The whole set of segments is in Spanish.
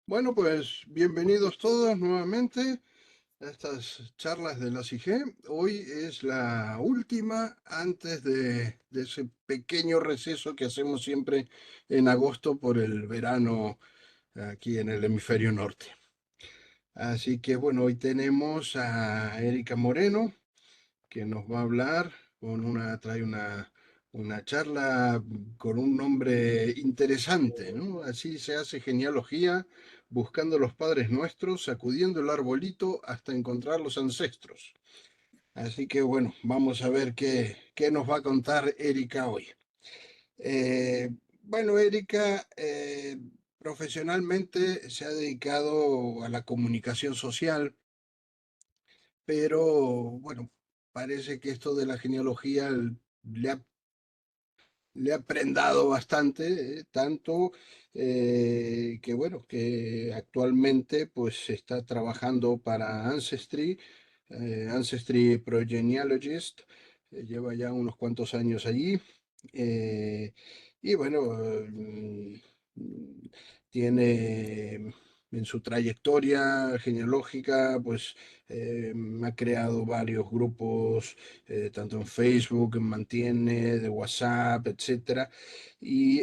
Bueno, pues bienvenidos todos nuevamente a estas charlas de la CIG. Hoy es la última antes de ese pequeño receso que hacemos siempre en agosto por el verano aquí en el hemisferio norte. Así que bueno, hoy tenemos a Erika Moreno que nos va a hablar trae una charla con un nombre interesante, ¿no? Así se hace genealogía, buscando los padres nuestros, sacudiendo el arbolito hasta encontrar los ancestros. Así que bueno, vamos a ver qué nos va a contar Erika hoy. Eh, bueno, Erika profesionalmente se ha dedicado a la comunicación social, pero bueno, parece que esto de la genealogía le ha, le ha prendado bastante, tanto que bueno, que actualmente pues está trabajando para Ancestry, Ancestry Progenealogist, lleva ya unos cuantos años allí, eh, y bueno, tiene en su trayectoria genealógica, pues ha creado varios grupos, tanto en Facebook, en Mantiene, de WhatsApp, etcétera, y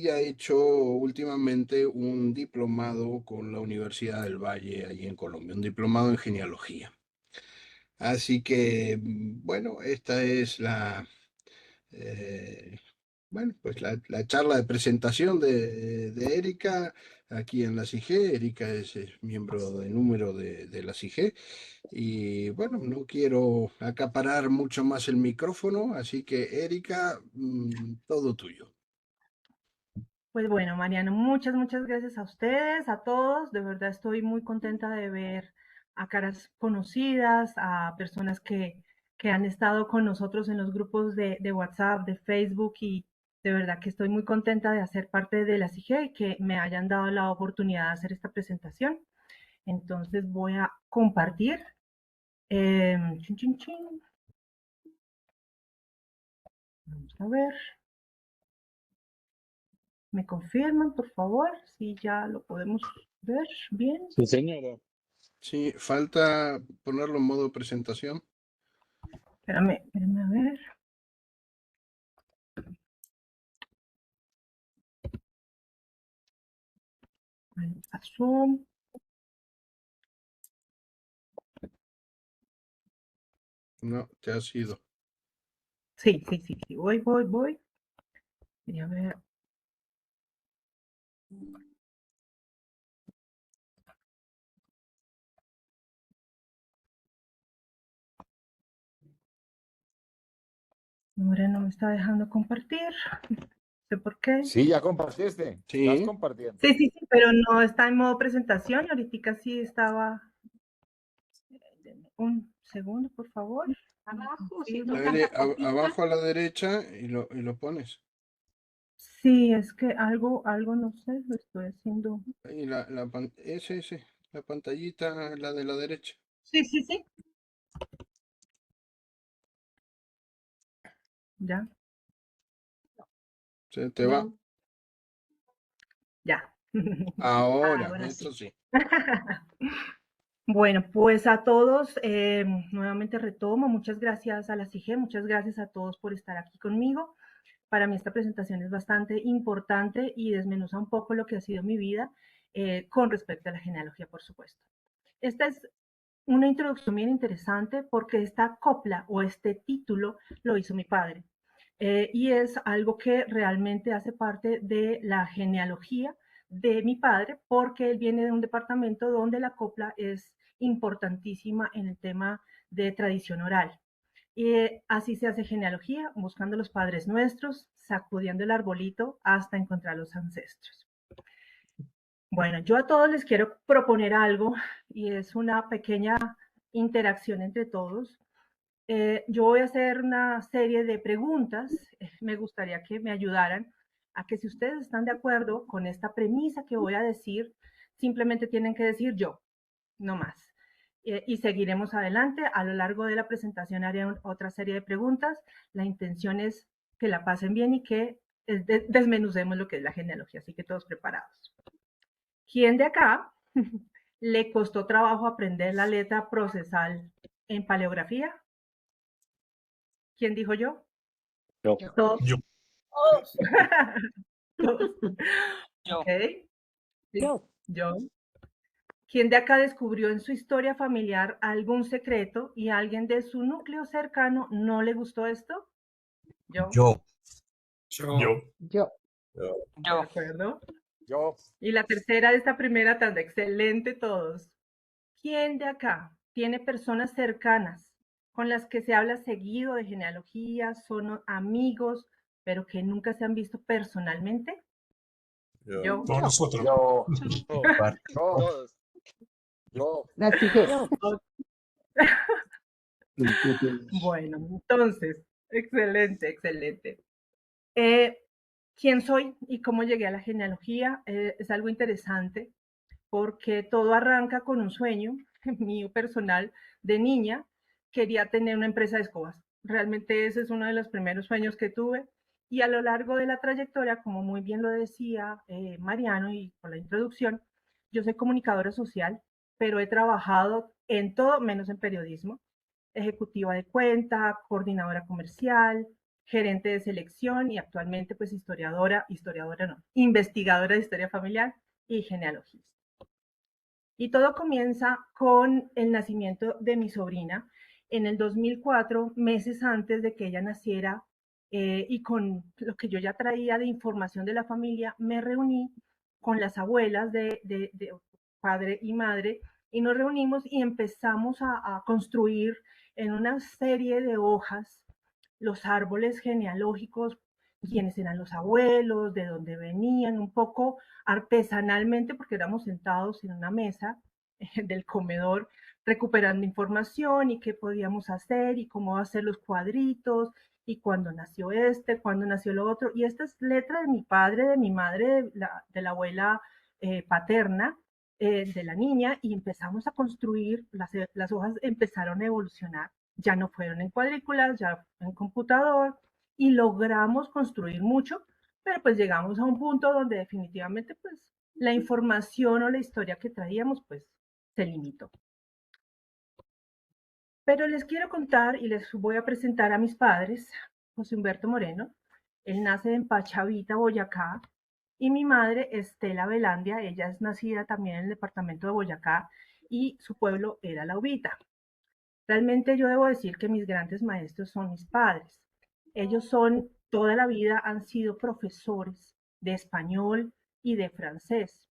ha hecho últimamente un diplomado con la Universidad del Valle, allí en Colombia, un diplomado en genealogía. Así que, bueno, esta es eh, pues la charla de presentación de Erika aquí en la CIG. Erika es miembro de número de la CIG. Y bueno, no quiero acaparar mucho más el micrófono, así que Erika, todo tuyo. Pues bueno, Mariano, muchas gracias a ustedes, a todos. De verdad estoy muy contenta de ver a caras conocidas, a personas que han estado con nosotros en los grupos de WhatsApp, de Facebook, y de verdad que estoy muy contenta de hacer parte de la CIG y que me hayan dado la oportunidad de hacer esta presentación. Entonces voy a compartir. Chin, chin, chin. Vamos a ver. ¿Me confirman, por favor, si ya lo podemos ver bien? Sí, señora. Sí, falta ponerlo en modo presentación. Espérame a ver. Ahí pasó. No, te has ido. Sí. Voy. Y a ver. Ahora no me está dejando compartir. No sé por qué. Sí, ya compartiste. Estás Sí, compartiendo. Sí, pero no está en modo presentación. Ahorita sí estaba. Un segundo, por favor. Abajo, si Confirmo. tocas la copita. abajo a la derecha y lo pones. Sí, es que algo no sé, lo estoy haciendo. Ahí ese, la pantallita, la de la derecha. Sí. Ya, Se te va. No, ya. Ahora, ahora eso sí. sí. Bueno, pues a todos, nuevamente retomo, muchas gracias a la CIG, muchas gracias a todos por estar aquí conmigo. Para mí esta presentación es bastante importante y desmenuza un poco lo que ha sido mi vida con respecto a la genealogía, por supuesto. Esta es una introducción bien interesante porque esta copla o este título lo hizo mi padre. Y es algo que realmente hace parte de la genealogía de mi padre porque él viene de un departamento donde la copla es importantísima en el tema de tradición oral. Y así se hace genealogía, buscando los padres nuestros, sacudiendo el arbolito hasta encontrar los ancestros. Bueno, yo a todos les quiero proponer algo y es una pequeña interacción entre todos. Yo voy a hacer una serie de preguntas. Me gustaría que me ayudaran a que si ustedes están de acuerdo con esta premisa que voy a decir, simplemente tienen que decir yo, no más. Y seguiremos adelante. A lo largo de la presentación haré otra serie de preguntas. La intención es que la pasen bien y que desmenucemos lo que es la genealogía, así que todos preparados. ¿Quién de acá le costó trabajo aprender la letra procesal en paleografía? ¿Quién dijo yo? Yo. Todos. Yo. Todos. Todos. Yo. Ok. Sí, Yo. yo. ¿Quién de acá descubrió en su historia familiar algún secreto y a alguien de su núcleo cercano no le gustó esto? Yo. Yo. Yo. ¿De acuerdo? Yo. Y la tercera de esta primera tanda, excelente todos. ¿Quién de acá tiene personas cercanas con las que se habla seguido de genealogía, son amigos, pero que nunca se han visto personalmente? Yo. Todos nosotros. Yo. Parte. Todos. Yo. La SIGE. Bueno, entonces, excelente, excelente. ¿Quién soy y cómo llegué a la genealogía? Es algo interesante porque todo arranca con un sueño mío personal de niña. Quería tener una empresa de escobas. Realmente ese es uno de los primeros sueños que tuve. Y a lo largo de la trayectoria, como muy bien lo decía Mariano y por la introducción, yo soy comunicadora social, pero he trabajado en todo menos en periodismo. Ejecutiva de cuenta, coordinadora comercial, gerente de selección y actualmente pues historiadora no, investigadora de historia familiar y genealogista. Y todo comienza con el nacimiento de mi sobrina en el 2004, meses antes de que ella naciera, y con lo que yo ya traía de información de la familia, me reuní con las abuelas de padre y madre y nos reunimos y empezamos a construir en una serie de hojas los árboles genealógicos, quiénes eran los abuelos, de dónde venían, un poco artesanalmente, porque éramos sentados en una mesa del comedor recuperando información y qué podíamos hacer y cómo hacer los cuadritos y cuándo nació este, cuándo nació lo otro. Y esta es letra de mi padre, de mi madre, de la abuela paterna, de la niña, y empezamos a construir, las hojas empezaron a evolucionar, ya no fueron en cuadrículas, ya en computador, y logramos construir mucho, pero pues llegamos a un punto donde definitivamente pues la información o la historia que traíamos pues se limitó. Pero les quiero contar y les voy a presentar a mis padres. José Humberto Moreno, él nace en Pachavita, Boyacá, y mi madre, Estela Velandia, ella es nacida también en el departamento de Boyacá y su pueblo era La Ubita. Realmente yo debo decir que mis grandes maestros son mis padres. Ellos son, toda la vida han sido profesores de español y de francés.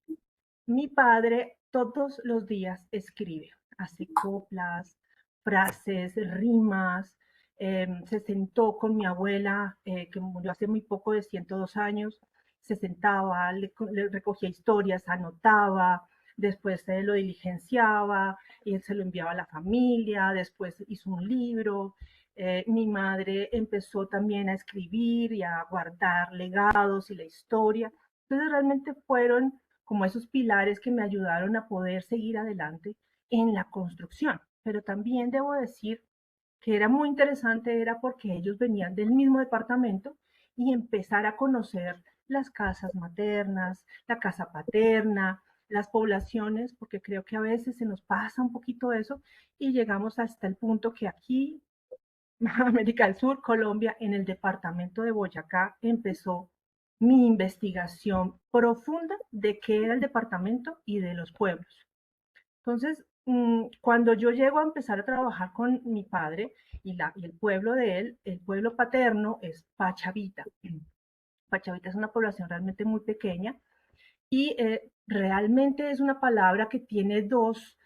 Mi padre todos los días escribe, hace coplas, frases, rimas. Se sentó con mi abuela, que murió hace muy poco, de 102 años, se sentaba, le recogía historias, anotaba, después se lo diligenciaba y se lo enviaba a la familia, después hizo un libro. Mi madre empezó también a escribir y a guardar legados y la historia. Entonces realmente fueron como esos pilares que me ayudaron a poder seguir adelante en la construcción. Pero también debo decir que era muy interesante, era porque ellos venían del mismo departamento y empezar a conocer las casas maternas, la casa paterna, las poblaciones, porque creo que a veces se nos pasa un poquito eso y llegamos hasta el punto que aquí, América del Sur, Colombia, en el departamento de Boyacá, empezó mi investigación profunda de qué era el departamento y de los pueblos. Entonces, cuando yo llego a empezar a trabajar con mi padre y el pueblo de él, el pueblo paterno es Pachavita. Pachavita es una población realmente muy pequeña y realmente es una palabra que tiene dos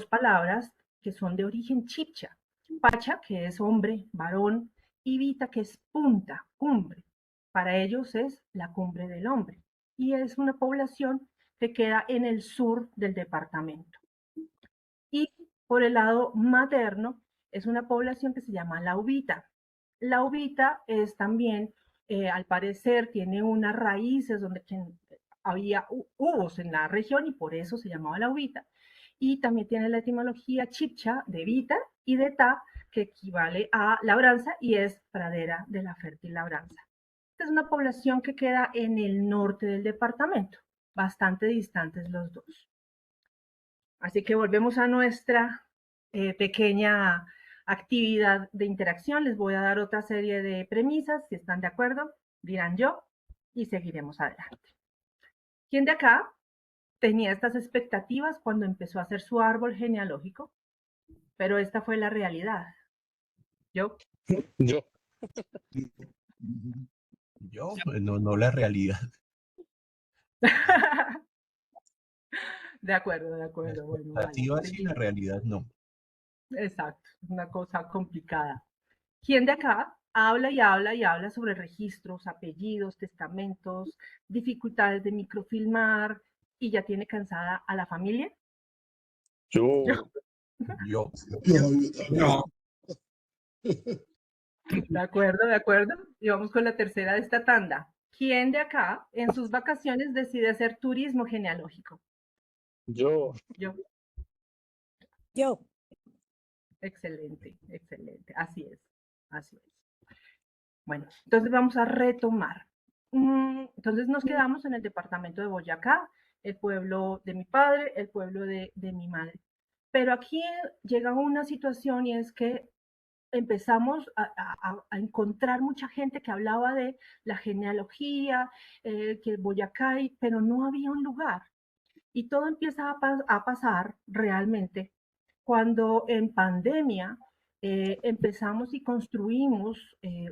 palabras que son de origen chipcha. Pacha, que es hombre, varón, y Vita, que es punta, cumbre. Para ellos es la cumbre del hombre. Y es una población que queda en el sur del departamento. Y por el lado materno es una población que se llama La Ubita. La Ubita es también, al parecer, tiene unas raíces donde había hubos en la región y por eso se llamaba La Ubita. Y también tiene la etimología chipcha de vita y de ta, que equivale a labranza y es pradera de la fértil labranza. Esta es una población que queda en el norte del departamento. bastante distantes los dos. Así que volvemos a nuestra pequeña actividad de interacción. Les voy a dar otra serie de premisas. Si están de acuerdo, dirán yo y seguiremos adelante. ¿Quién de acá tenía estas expectativas cuando empezó a hacer su árbol genealógico? Pero esta fue la realidad. ¿Yo? Yo. Yo, no la realidad. De acuerdo. La Bueno, expectativa vale. sí, la realidad no. Exacto, una cosa complicada. ¿Quién de acá habla y habla y habla sobre registros, apellidos, testamentos, dificultades de microfilmar y ya tiene cansada a la familia? Yo. Yo. No. De acuerdo. Y vamos con la tercera de esta tanda. ¿Quién de acá en sus vacaciones decide hacer turismo genealógico? Yo. Yo. Excelente. Así es. Bueno, entonces vamos a retomar. Entonces nos quedamos en el departamento de Boyacá, el pueblo de mi padre, el pueblo de mi madre. Pero aquí llega una situación y es que empezamos a encontrar mucha gente que hablaba de la genealogía, que Boyacá, pero no había un lugar. Y todo empieza a pasar realmente cuando en pandemia empezamos y construimos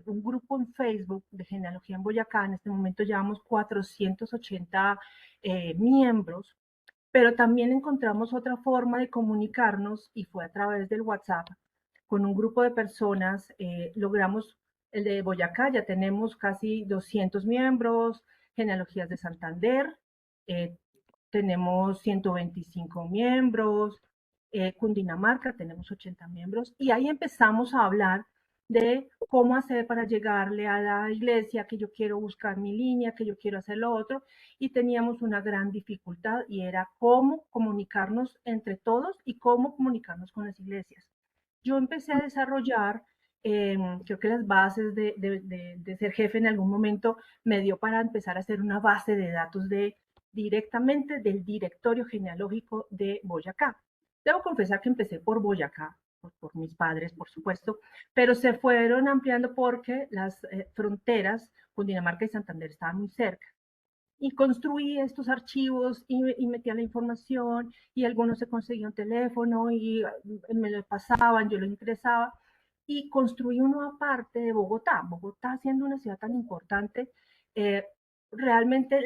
un grupo en Facebook de genealogía en Boyacá. En este momento llevamos 480 miembros, pero también encontramos otra forma de comunicarnos y fue a través del WhatsApp. Con un grupo de personas logramos el de Boyacá, ya tenemos casi 200 miembros, genealogías de Santander, eh, tenemos 125 miembros, Cundinamarca tenemos 80 miembros, y ahí empezamos a hablar de cómo hacer para llegarle a la iglesia, que yo quiero buscar mi línea, que yo quiero hacer lo otro, y teníamos una gran dificultad y era cómo comunicarnos entre todos y cómo comunicarnos con las iglesias. Yo empecé a desarrollar, creo que las bases de ser jefe en algún momento me dio para empezar a hacer una base de datos directamente del directorio genealógico de Boyacá. Debo confesar que empecé por Boyacá, por mis padres, por supuesto, pero se fueron ampliando porque las fronteras con Dinamarca y Santander estaban muy cerca. Y construí estos archivos y metía la información y algunos se conseguía un teléfono y me lo pasaban, yo lo ingresaba y construí uno aparte de Bogotá. Bogotá siendo una ciudad tan importante, eh, realmente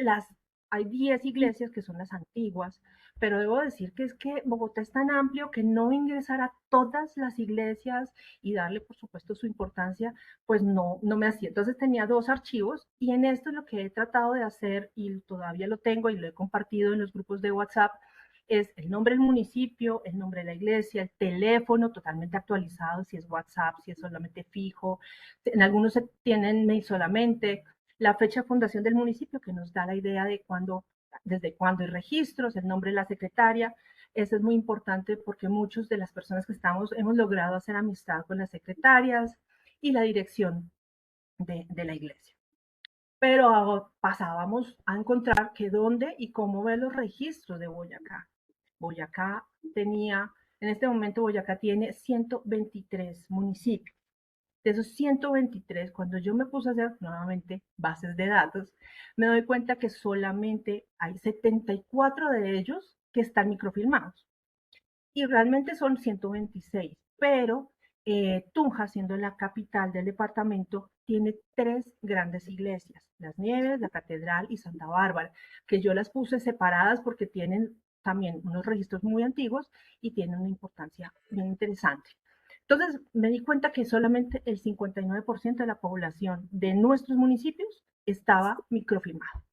hay 10 iglesias que son las antiguas, pero debo decir que es que Bogotá es tan amplio que no ingresar a todas las iglesias y darle, por supuesto, su importancia, pues no me hacía. Entonces tenía 2 archivos y en esto es lo que he tratado de hacer y todavía lo tengo y lo he compartido en los grupos de WhatsApp, es el nombre del municipio, el nombre de la iglesia, el teléfono totalmente actualizado, si es WhatsApp, si es solamente fijo, en algunos se tienen mail solamente, la fecha de fundación del municipio que nos da la idea de desde cuándo hay registros, el nombre de la secretaria. Eso es muy importante porque muchos de las personas que hemos logrado hacer amistad con las secretarias y la dirección de la iglesia. Pero pasábamos a encontrar que dónde y cómo ver los registros de Boyacá. Boyacá en este momento Boyacá tiene 123 municipios. De esos 123, cuando yo me puse a hacer nuevamente bases de datos, me doy cuenta que solamente hay 74 de ellos que están microfilmados. Y realmente son 126, pero Tunja, siendo la capital del departamento, tiene 3 grandes iglesias, Las Nieves, la Catedral y Santa Bárbara, que yo las puse separadas porque tienen también unos registros muy antiguos y tienen una importancia bien interesante. Entonces me di cuenta que solamente el 59% de la población de nuestros municipios estaba microfilmado.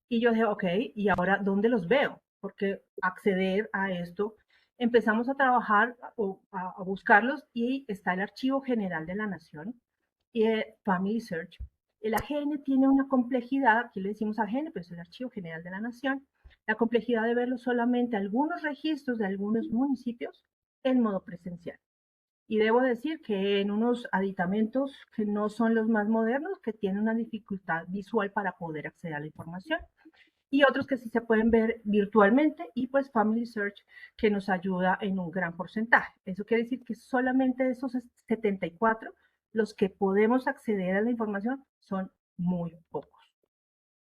Y yo dije, ok, ¿y ahora dónde los veo? Porque acceder a esto, empezamos a trabajar o a buscarlos y está el Archivo General de la Nación y Family Search. El AGN tiene una complejidad, aquí le decimos AGN, pero es el Archivo General de la Nación, la complejidad de verlo solamente algunos registros de algunos municipios en modo presencial. Y debo decir que en unos aditamentos que no son los más modernos, que tienen una dificultad visual para poder acceder a la información. y otros que sí se pueden ver virtualmente, y pues Family Search, que nos ayuda en un gran porcentaje. Eso quiere decir que solamente de esos 74, los que podemos acceder a la información son muy pocos.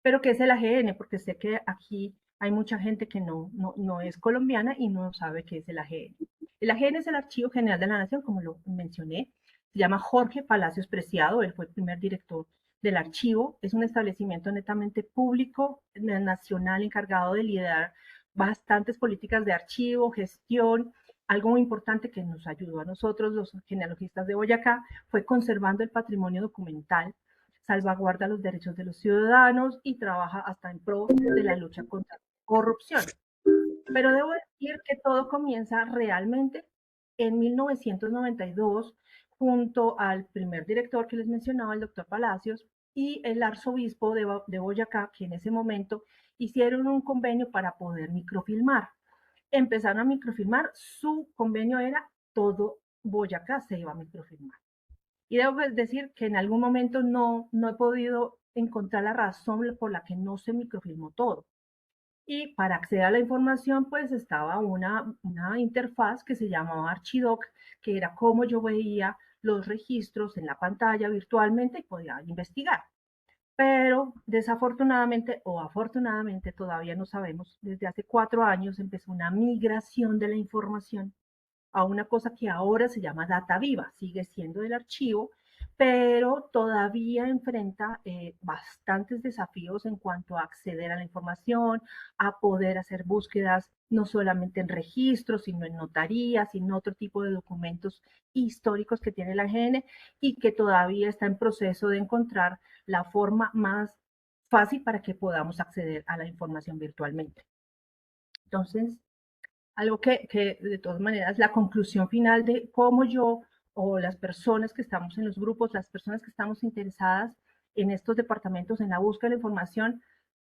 Pero ¿qué es el AGN? Porque sé que aquí hay mucha gente que no es colombiana y no sabe qué es el AGN. El AGN es el Archivo General de la Nación, como lo mencioné. Se llama Jorge Palacios Preciado, él fue el primer director del archivo. Es un establecimiento netamente público, nacional, encargado de liderar bastantes políticas de archivo, gestión. Algo muy importante que nos ayudó a nosotros, los genealogistas de Boyacá, fue conservando el patrimonio documental, salvaguarda los derechos de los ciudadanos y trabaja hasta en pro de la lucha contra la corrupción. Pero debo decir que todo comienza realmente en 1992, junto al primer director que les mencionaba, el doctor Palacios, y el arzobispo de Boyacá, que en ese momento hicieron un convenio para poder microfilmar. Empezaron a microfilmar, su convenio era todo Boyacá se iba a microfilmar. Y debo decir que en algún momento no he podido encontrar la razón por la que no se microfilmó todo. Y para acceder a la información, pues estaba una interfaz que se llamaba Archidoc, que era como yo veía los registros en la pantalla virtualmente y podía investigar. Pero desafortunadamente o afortunadamente, todavía no sabemos, desde hace 4 años empezó una migración de la información a una cosa que ahora se llama data viva, sigue siendo del archivo, pero todavía enfrenta bastantes desafíos en cuanto a acceder a la información, a poder hacer búsquedas no solamente en registros, sino en notarías, sino otro tipo de documentos históricos que tiene la AGN, y que todavía está en proceso de encontrar la forma más fácil para que podamos acceder a la información virtualmente. Entonces, algo que de todas maneras la conclusión final de cómo yo o las personas que estamos en los grupos, las personas que estamos interesadas en estos departamentos, en la búsqueda de la información,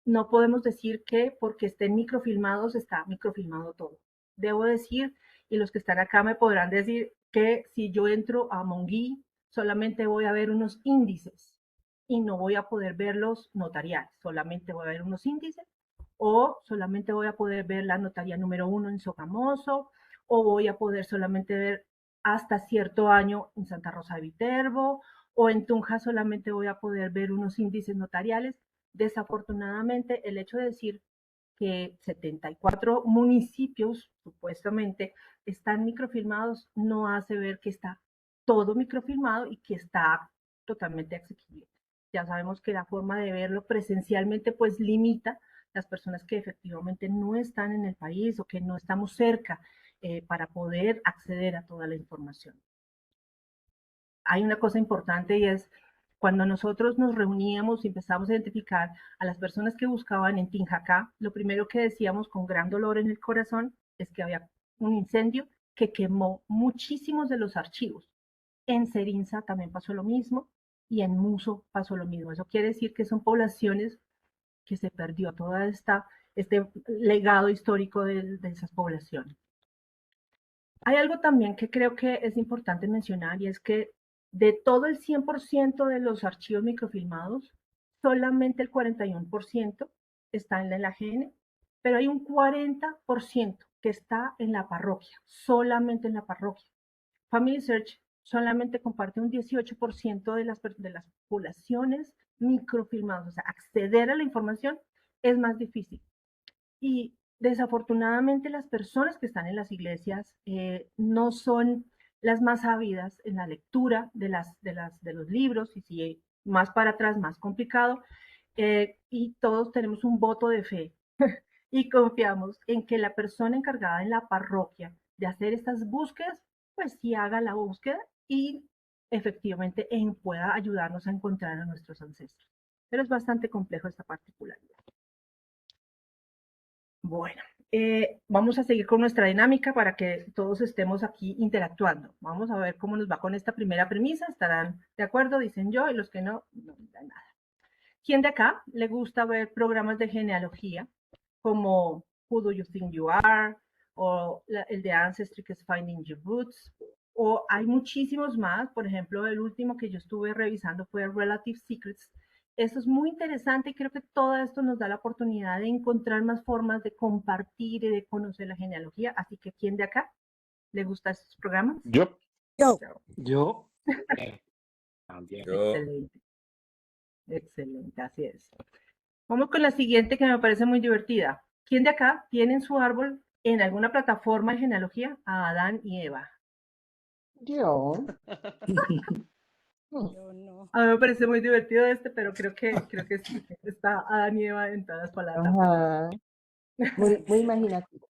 no podemos decir que porque estén microfilmados está microfilmado todo. Debo decir, y los que están acá me podrán decir, que si yo entro a Monguí solamente voy a ver unos índices y no voy a poder ver los notariales, solamente voy a ver unos índices, o solamente voy a poder ver la notaría número 1 en Sogamoso, o voy a poder solamente ver hasta cierto año en Santa Rosa de Viterbo, o en Tunja solamente voy a poder ver unos índices notariales. Desafortunadamente, el hecho de decir que 74 municipios supuestamente están microfilmados no hace ver que está todo microfilmado y que está totalmente accesible. Ya sabemos que la forma de verlo presencialmente pues limita las personas que efectivamente no están en el país o que no estamos cerca para poder acceder a toda la información. Hay una cosa importante, y es cuando nosotros nos reuníamos y empezamos a identificar a las personas que buscaban en Tinjacá, lo primero que decíamos con gran dolor en el corazón es que había un incendio que quemó muchísimos de los archivos. En Serinza también pasó lo mismo y en Muso pasó lo mismo. Eso quiere decir que son poblaciones que se perdió todo este legado histórico de esas poblaciones. Hay algo también que creo que es importante mencionar, y es que de todo el 100% de los archivos microfilmados, solamente el 41% está en la AGN, pero hay un 40% que está en la parroquia, solamente en la parroquia. Family Search solamente comparte un 18% de las poblaciones microfilmadas, o sea, acceder a la información es más difícil. Y desafortunadamente las personas que están en las iglesias no son las más ávidas en la lectura de los libros, y si más para atrás, más complicado, y todos tenemos un voto de fe y confiamos en que la persona encargada en la parroquia de hacer estas búsquedas, pues sí haga la búsqueda y efectivamente pueda ayudarnos a encontrar a nuestros ancestros. Pero es bastante complejo esta particularidad. Bueno, vamos a seguir con nuestra dinámica para que todos estemos aquí interactuando. Vamos a ver cómo nos va con esta primera premisa. ¿Estarán de acuerdo? Dicen yo, y los que no, no dan nada. ¿Quién de acá le gusta ver programas de genealogía como Who Do You Think You Are? O el de Ancestry, que es Finding Your Roots. O hay muchísimos más. Por ejemplo, el último que yo estuve revisando fue Relative Secrets, Esto es muy interesante y creo que todo esto nos da la oportunidad de encontrar más formas de compartir y de conocer la genealogía. Así que, ¿quién de acá le gusta estos programas? Yo. Yo. Yo. También. Excelente. Excelente, así es. Vamos con la siguiente que me parece muy divertida. ¿Quién de acá tiene en su árbol en alguna plataforma de genealogía a Adán y Eva? Yo. Yo no. A mí me parece muy divertido pero creo que sí, está Adán y Eva en todas las palabras. Ajá. Muy imaginativo.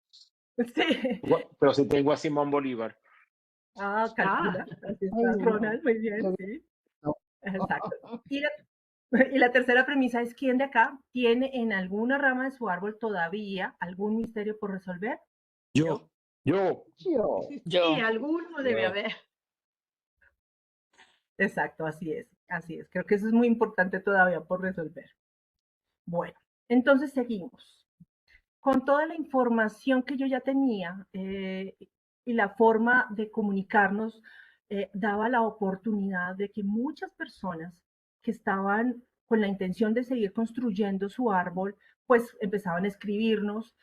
Sí. Pero sí tengo a Simón Bolívar. Ah, calcula. Así está, Ay, no. Ronald, muy bien, Yo sí. no. Exacto. Y la tercera premisa es: ¿quién de acá tiene en alguna rama de su árbol todavía algún misterio por resolver? Yo. Yo. Sí, alguno debe Yo. haber. Exacto, así es, así es. Creo que eso es muy importante todavía por resolver. Bueno, entonces seguimos. Con toda la información que yo ya tenía y la forma de comunicarnos, daba la oportunidad de que muchas personas que estaban con la intención de seguir construyendo su árbol, pues empezaban a escribirnos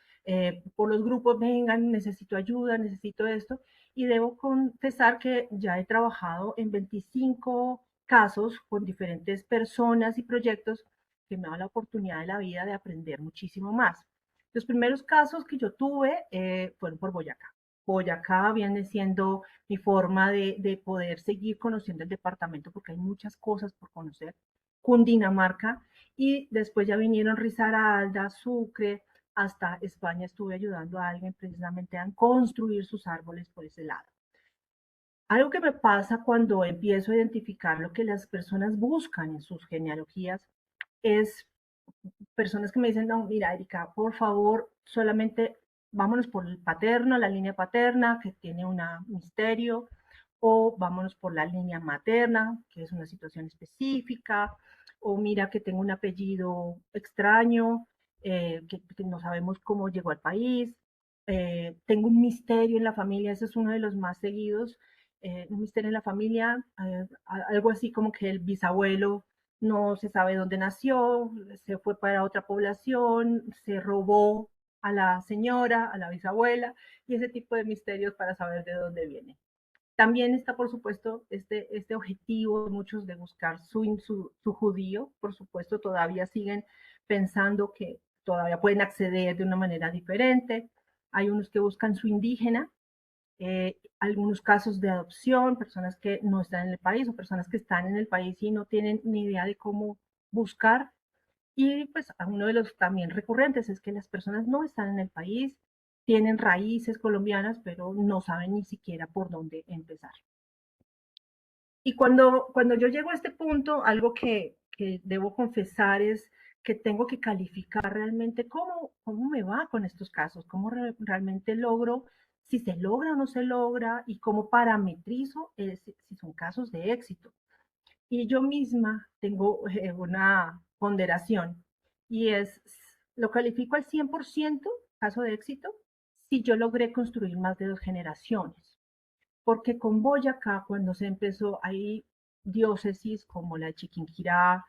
por los grupos: vengan, necesito ayuda, necesito esto. Y debo confesar que ya he trabajado en 25 casos con diferentes personas y proyectos que me dan la oportunidad de la vida de aprender muchísimo más. Los primeros casos que yo tuve fueron por Boyacá. Boyacá viene siendo mi forma de poder seguir conociendo el departamento, porque hay muchas cosas por conocer. Cundinamarca, y después ya vinieron Risaralda, Sucre, hasta España estuve ayudando a alguien precisamente a construir sus árboles por ese lado. Algo que me pasa cuando empiezo a identificar lo que las personas buscan en sus genealogías es personas que me dicen: no, mira, Erika, por favor, solamente vámonos por el paterno, la línea paterna, que tiene un misterio, o vámonos por la línea materna, que es una situación específica, o mira que tengo un apellido extraño, que no sabemos cómo llegó al país, tengo un misterio en la familia, ese es uno de los más seguidos, un misterio en la familia, algo así como que el bisabuelo no se sabe dónde nació, se fue para otra población, se robó a la señora, a la bisabuela, y ese tipo de misterios para saber de dónde viene. También está, por supuesto, este objetivo de muchos de buscar su judío. Por supuesto, todavía siguen pensando que todavía pueden acceder de una manera diferente. Hay unos que buscan su indígena, algunos casos de adopción, personas que no están en el país o personas que están en el país y no tienen ni idea de cómo buscar. Y pues uno de los también recurrentes es que las personas no están en el país, tienen raíces colombianas, pero no saben ni siquiera por dónde empezar. Y cuando yo llego a este punto, algo que debo confesar es que tengo que calificar realmente cómo me va con estos casos, cómo realmente logro, si se logra o no se logra, y cómo parametrizo si son casos de éxito. Y yo misma tengo una ponderación, y es: lo califico al 100% caso de éxito si yo logré construir más de 2 generaciones. Porque con Boyacá, cuando se empezó, hay diócesis como la de Chiquinquirá,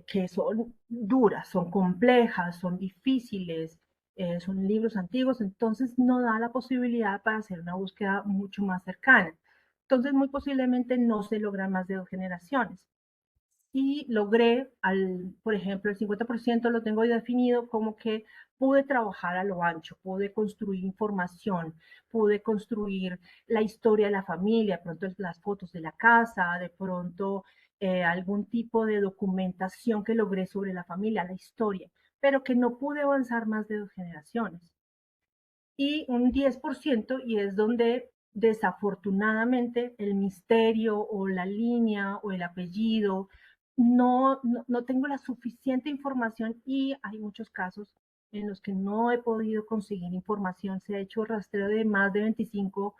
que son duras, son complejas, son difíciles, son libros antiguos, entonces no da la posibilidad para hacer una búsqueda mucho más cercana. Entonces, muy posiblemente no se logran más de 2 generaciones. Y logré, por ejemplo, el 50% lo tengo definido como que pude trabajar a lo ancho, pude construir información, pude construir la historia de la familia, de pronto las fotos de la casa, de pronto algún tipo de documentación que logré sobre la familia, la historia, pero que no pude avanzar más de 2 generaciones. Y un 10%, y es donde desafortunadamente el misterio o la línea o el apellido, no tengo la suficiente información, y hay muchos casos en los que no he podido conseguir información. Se ha hecho rastreo de más de 25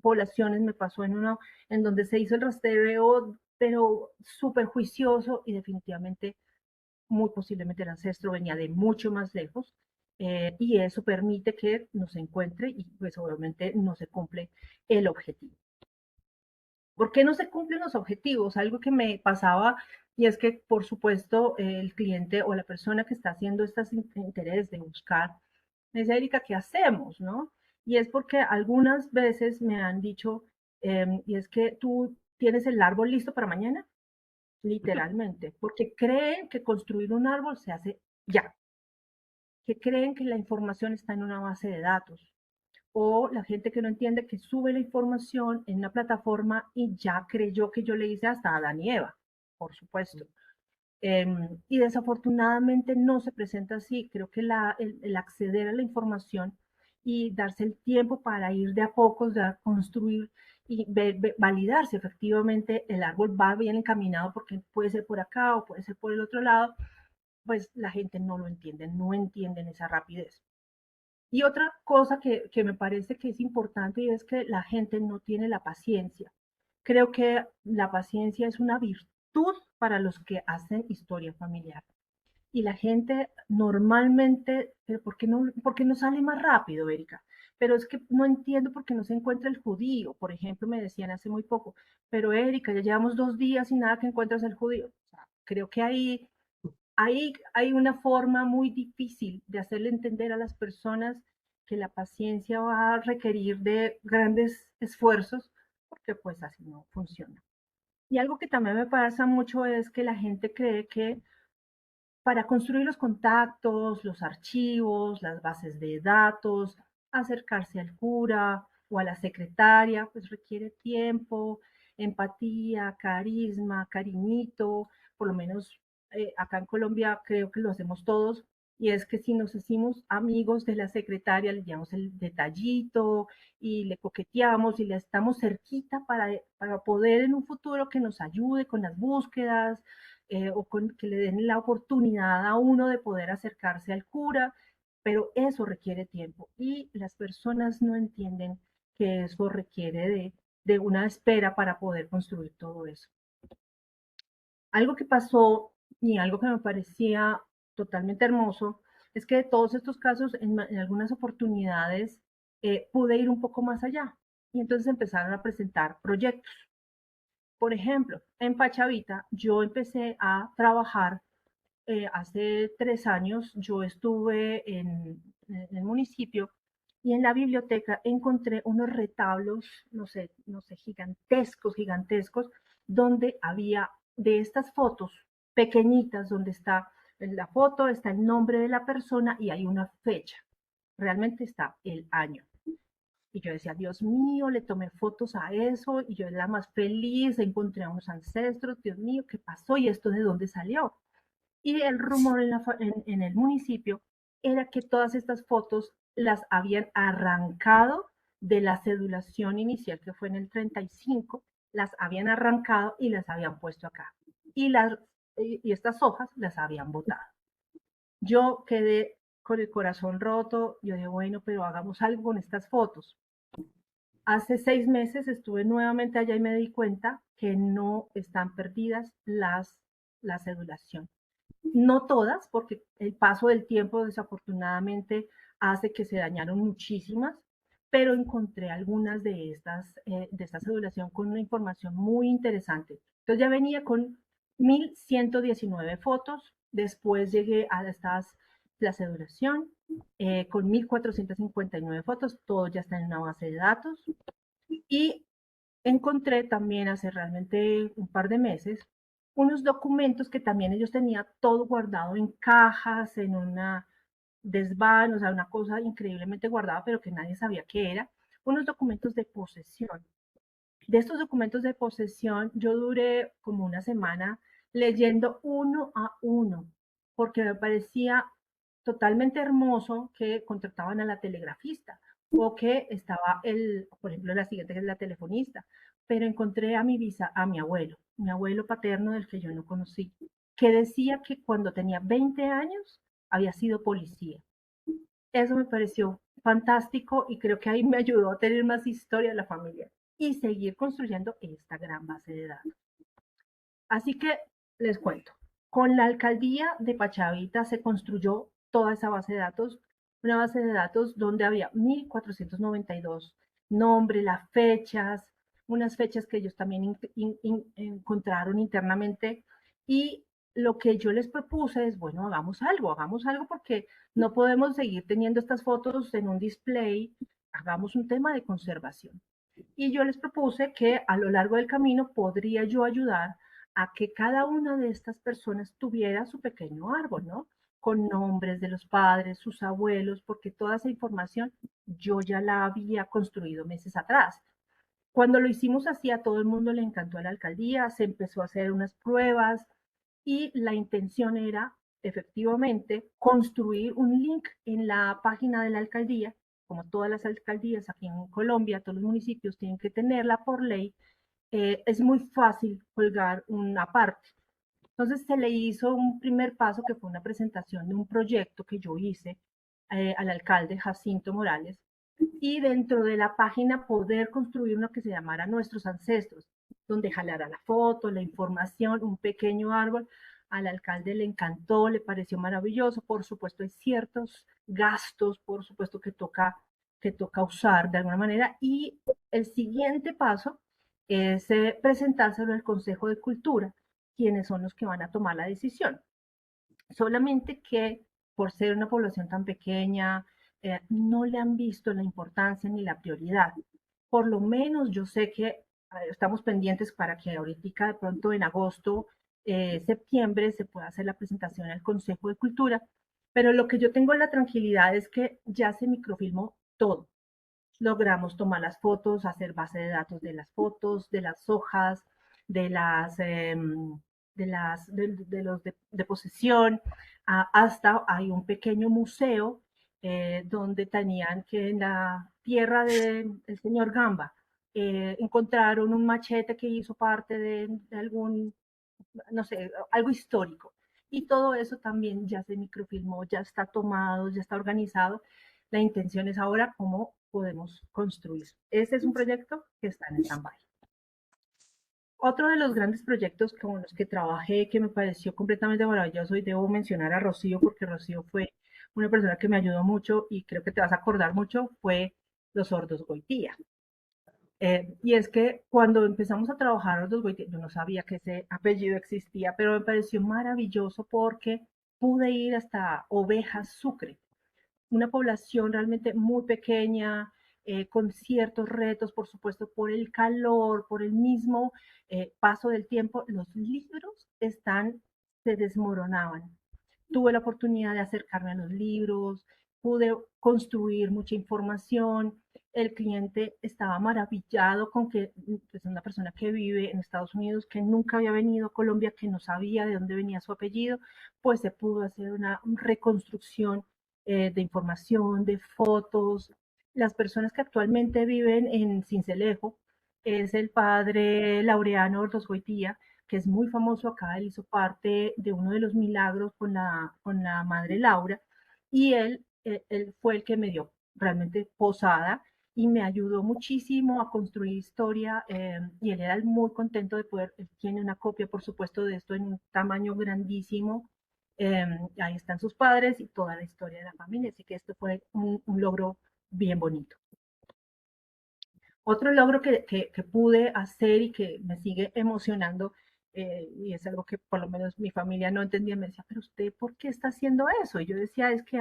poblaciones. Me pasó en uno en donde se hizo el rastreo, pero súper juicioso, y definitivamente muy posiblemente el ancestro venía de mucho más lejos, y eso permite que no se encuentre y pues obviamente no se cumple el objetivo. ¿Por qué no se cumplen los objetivos? Algo que me pasaba Y es que, por supuesto, el cliente o la persona que está haciendo estas interés de buscar, me dice, Erika, ¿qué hacemos? ¿No? Y es porque algunas veces me han dicho, y es que tú tienes el árbol listo para mañana, literalmente, porque creen que construir un árbol se hace ya, que creen que la información está en una base de datos, o la gente que no entiende que sube la información en una plataforma y ya creyó que yo le hice hasta Adán y Eva, por supuesto. Y desafortunadamente no se presenta así. Creo que el acceder a la información y darse el tiempo para ir de a pocos, de a construir y validar si efectivamente el árbol va bien encaminado, porque puede ser por acá o puede ser por el otro lado, pues la gente no lo entiende, no entienden esa rapidez. Y otra cosa que me parece que es importante y es que la gente no tiene la paciencia. Creo que la paciencia es una virtud para los que hacen historia familiar. Y la gente normalmente, pero por qué no sale más rápido, Erika? Pero es que no entiendo por qué no se encuentra el judío. Por ejemplo, me decían hace muy poco, pero Erika, ya llevamos 2 días y nada que encuentras el judío. O sea, creo que hay una forma muy difícil de hacerle entender a las personas que la paciencia va a requerir de grandes esfuerzos, porque pues así no funciona. Y algo que también me pasa mucho es que la gente cree que para construir los contactos, los archivos, las bases de datos, acercarse al cura o a la secretaria, pues requiere tiempo, empatía, carisma, cariñito, por lo menos acá en Colombia creo que lo hacemos todos, y es que si nos hicimos amigos de la secretaria, le llevamos el detallito y le coqueteamos y le estamos cerquita para poder en un futuro que nos ayude con las búsquedas, o que le den la oportunidad a uno de poder acercarse al cura, pero eso requiere tiempo y las personas no entienden que eso requiere de una espera para poder construir todo eso. Algo que pasó y algo que me parecía totalmente hermoso es que de todos estos casos, en algunas oportunidades, pude ir un poco más allá y entonces empezaron a presentar proyectos. Por ejemplo, en Pachavita yo empecé a trabajar hace 3 años. Yo estuve en el municipio y en la biblioteca encontré unos retablos, no sé, gigantescos, gigantescos, donde había de estas fotos pequeñitas, donde está en la foto, está el nombre de la persona y hay una fecha. Realmente está el año. Y yo decía, Dios mío, le tomé fotos a eso y yo era la más feliz, encontré a unos ancestros, Dios mío, ¿qué pasó? ¿Y esto de dónde salió? Y el rumor en el municipio era que todas estas fotos las habían arrancado de la cedulación inicial, que fue en el 35, las habían arrancado y las habían puesto acá. Y estas hojas las habían botado. Yo quedé con el corazón roto, yo dije, bueno, pero hagamos algo con estas fotos. Hace 6 meses estuve nuevamente allá y me di cuenta que no están perdidas la cedulación. No todas, porque el paso del tiempo desafortunadamente hace que se dañaron muchísimas, pero encontré algunas de esta cedulación con una información muy interesante. Entonces ya venía con 1119 fotos, después llegué a la cedulación con 1459 fotos, todo ya está en una base de datos, y encontré también hace realmente un par de meses unos documentos que también ellos tenían todo guardado en cajas, en una desván, o sea, una cosa increíblemente guardada, pero que nadie sabía qué era, unos documentos de posesión. De estos documentos de posesión, yo duré como una semana leyendo uno a uno, porque me parecía totalmente hermoso que contrataban a la telegrafista o que estaba por ejemplo, la siguiente que es la telefonista, pero encontré a mi abuelo paterno del que yo no conocí, que decía que cuando tenía 20 años había sido policía. Eso me pareció fantástico y creo que ahí me ayudó a tener más historia de la familia y seguir construyendo esta gran base de datos. Así que les cuento, con la alcaldía de Pachavita se construyó toda esa base de datos, una base de datos donde había 1492 nombres, las fechas, unas fechas que ellos también encontraron internamente Y lo que yo les propuse es, bueno, hagamos algo porque no podemos seguir teniendo estas fotos en un display, hagamos un tema de conservación. Y yo les propuse que a lo largo del camino podría yo ayudar a que cada una de estas personas tuviera su pequeño árbol, ¿no? Con nombres de los padres, sus abuelos, porque toda esa información yo ya la había construido meses atrás. Cuando lo hicimos así, a todo el mundo le encantó a la alcaldía, se empezó a hacer unas pruebas y la intención era efectivamente construir un link en la página de la alcaldía, como todas las alcaldías aquí en Colombia, todos los municipios tienen que tenerla por ley, es muy fácil colgar una parte. Entonces se le hizo un primer paso que fue una presentación de un proyecto que yo hice al alcalde Jacinto Morales, y dentro de la página poder construir uno que se llamara Nuestros Ancestros, donde jalara la foto, la información, un pequeño árbol. Al alcalde le encantó, le pareció maravilloso. Por supuesto, hay ciertos gastos, por supuesto, que toca usar de alguna manera. Y el siguiente paso es presentárselo al Consejo de Cultura, quienes son los que van a tomar la decisión. Solamente que por ser una población tan pequeña, no le han visto la importancia ni la prioridad. Por lo menos yo sé que estamos pendientes para que ahorita de pronto en agosto, septiembre se pueda hacer la presentación al Consejo de Cultura, pero lo que yo tengo la tranquilidad es que ya se microfilmó todo. Logramos tomar las fotos, hacer base de datos de las fotos, de las hojas, de las de los de posesión, hasta hay un pequeño museo donde tenían que en la tierra del señor Gamba encontraron un machete que hizo parte de algún, no sé, algo histórico. Y todo eso también ya se microfilmó, ya está tomado, ya está organizado. La intención es ahora cómo podemos construir. Ese es un proyecto que está en stand-by. Otro de los grandes proyectos con los que trabajé, que me pareció completamente maravilloso, y debo mencionar a Rocío, porque Rocío fue una persona que me ayudó mucho y creo que te vas a acordar mucho, fue Los Sordos Goitía. Y es que cuando empezamos a trabajar los dos Goitía, yo no sabía que ese apellido existía, pero me pareció maravilloso porque pude ir hasta Ovejas Sucre, una población realmente muy pequeña, con ciertos retos, por supuesto, por el calor, por el mismo paso del tiempo, los libros se desmoronaban. Tuve la oportunidad de acercarme a los libros, pude construir mucha información, el cliente estaba maravillado con que pues, una persona que vive en Estados Unidos, que nunca había venido a Colombia, que no sabía de dónde venía su apellido, pues se pudo hacer una reconstrucción de información, de fotos. Las personas que actualmente viven en Sincelejo es el padre Laureano Ordosgoitía, que es muy famoso acá. Él hizo parte de uno de los milagros con la madre Laura, y él fue el que me dio realmente posada y me ayudó muchísimo a construir historia, y él era muy contento de poder, él tiene una copia por supuesto de esto en un tamaño grandísimo, eh, ahí están sus padres y toda la historia de la familia, así que esto fue un logro bien bonito. Otro logro que pude hacer y que me sigue emocionando, y es algo que por lo menos mi familia no entendía, me decía, pero usted, ¿por qué está haciendo eso? Y yo decía, es que,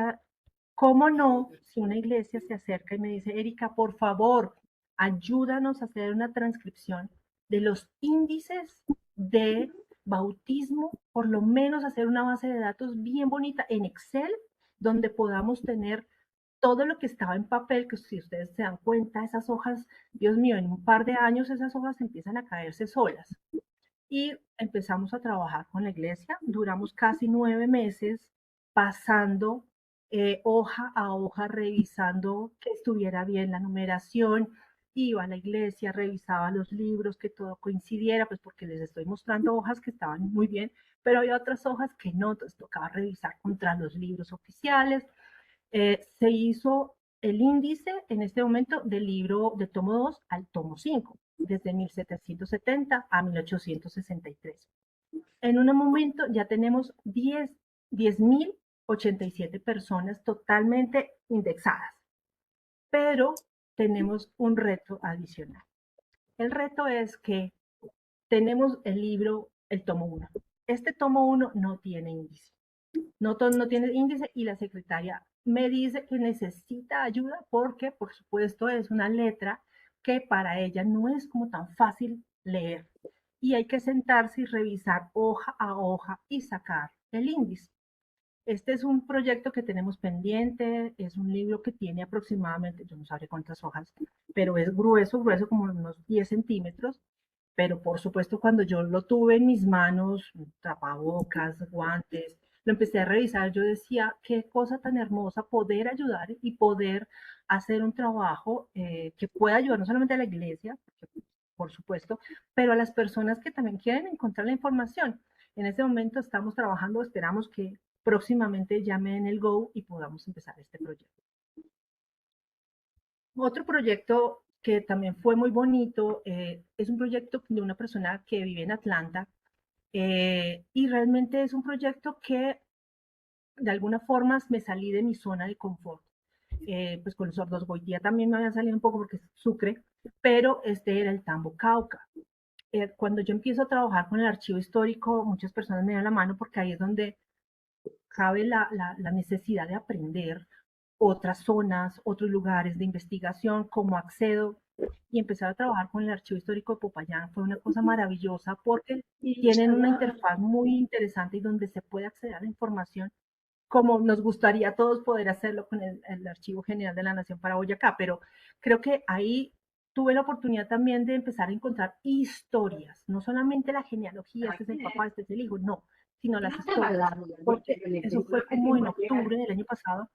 ¿cómo no? Si una iglesia se acerca y me dice, Erika, por favor, ayúdanos a hacer una transcripción de los índices de bautismo, por lo menos hacer una base de datos bien bonita en Excel, donde podamos tener todo lo que estaba en papel, que si ustedes se dan cuenta, esas hojas, Dios mío, en un par de años esas hojas empiezan a caerse solas. Y empezamos a trabajar con la iglesia, duramos casi 9 meses pasando hoja a hoja, revisando que estuviera bien la numeración, iba a la iglesia, revisaba los libros, que todo coincidiera, pues porque les estoy mostrando hojas que estaban muy bien, pero había otras hojas que no, entonces tocaba revisar contra los libros oficiales. Se hizo el índice en este momento del libro de tomo 2 al tomo 5, desde 1770 a 1863. En un momento ya tenemos 10.087 personas totalmente indexadas, pero tenemos un reto adicional. El reto es que tenemos el libro, el tomo 1. este tomo 1 no tiene índice. No tiene índice y la secretaria me dice que necesita ayuda porque, por supuesto, es una letra que para ella no es como tan fácil leer. Y hay que sentarse y revisar hoja a hoja y sacar el índice. Este es un proyecto que tenemos pendiente, es un libro que tiene aproximadamente, yo no sabré cuántas hojas, pero es grueso, grueso como unos 10 centímetros, pero por supuesto cuando yo lo tuve en mis manos, tapabocas, guantes, lo empecé a revisar, yo decía, qué cosa tan hermosa poder ayudar y poder hacer un trabajo que pueda ayudar no solamente a la iglesia, por supuesto, pero a las personas que también quieren encontrar la información. En este momento estamos trabajando, esperamos que próximamente ya me den el go y podamos empezar este proyecto. Otro proyecto que también fue muy bonito es un proyecto de una persona que vive en Atlanta y realmente es un proyecto que de alguna forma me salí de mi zona de confort. Pues con los sordos Goitía también me había salido un poco porque es Sucre, pero este era el Tambo Cauca. Cuando yo empiezo a trabajar con el archivo histórico, muchas personas me dan la mano porque ahí es donde cabe la necesidad de aprender otras zonas, otros lugares de investigación, cómo accedo y empezar a trabajar con el archivo histórico de Popayán fue una cosa maravillosa porque tienen una interfaz muy interesante y donde se puede acceder a la información como nos gustaría a todos poder hacerlo con el Archivo General de la Nación para Boyacá, pero creo que ahí tuve la oportunidad también de empezar a encontrar historias, no solamente la genealogía, este es el papá, este es el hijo, no, sino las historias, porque eso fue como en octubre del año pasado,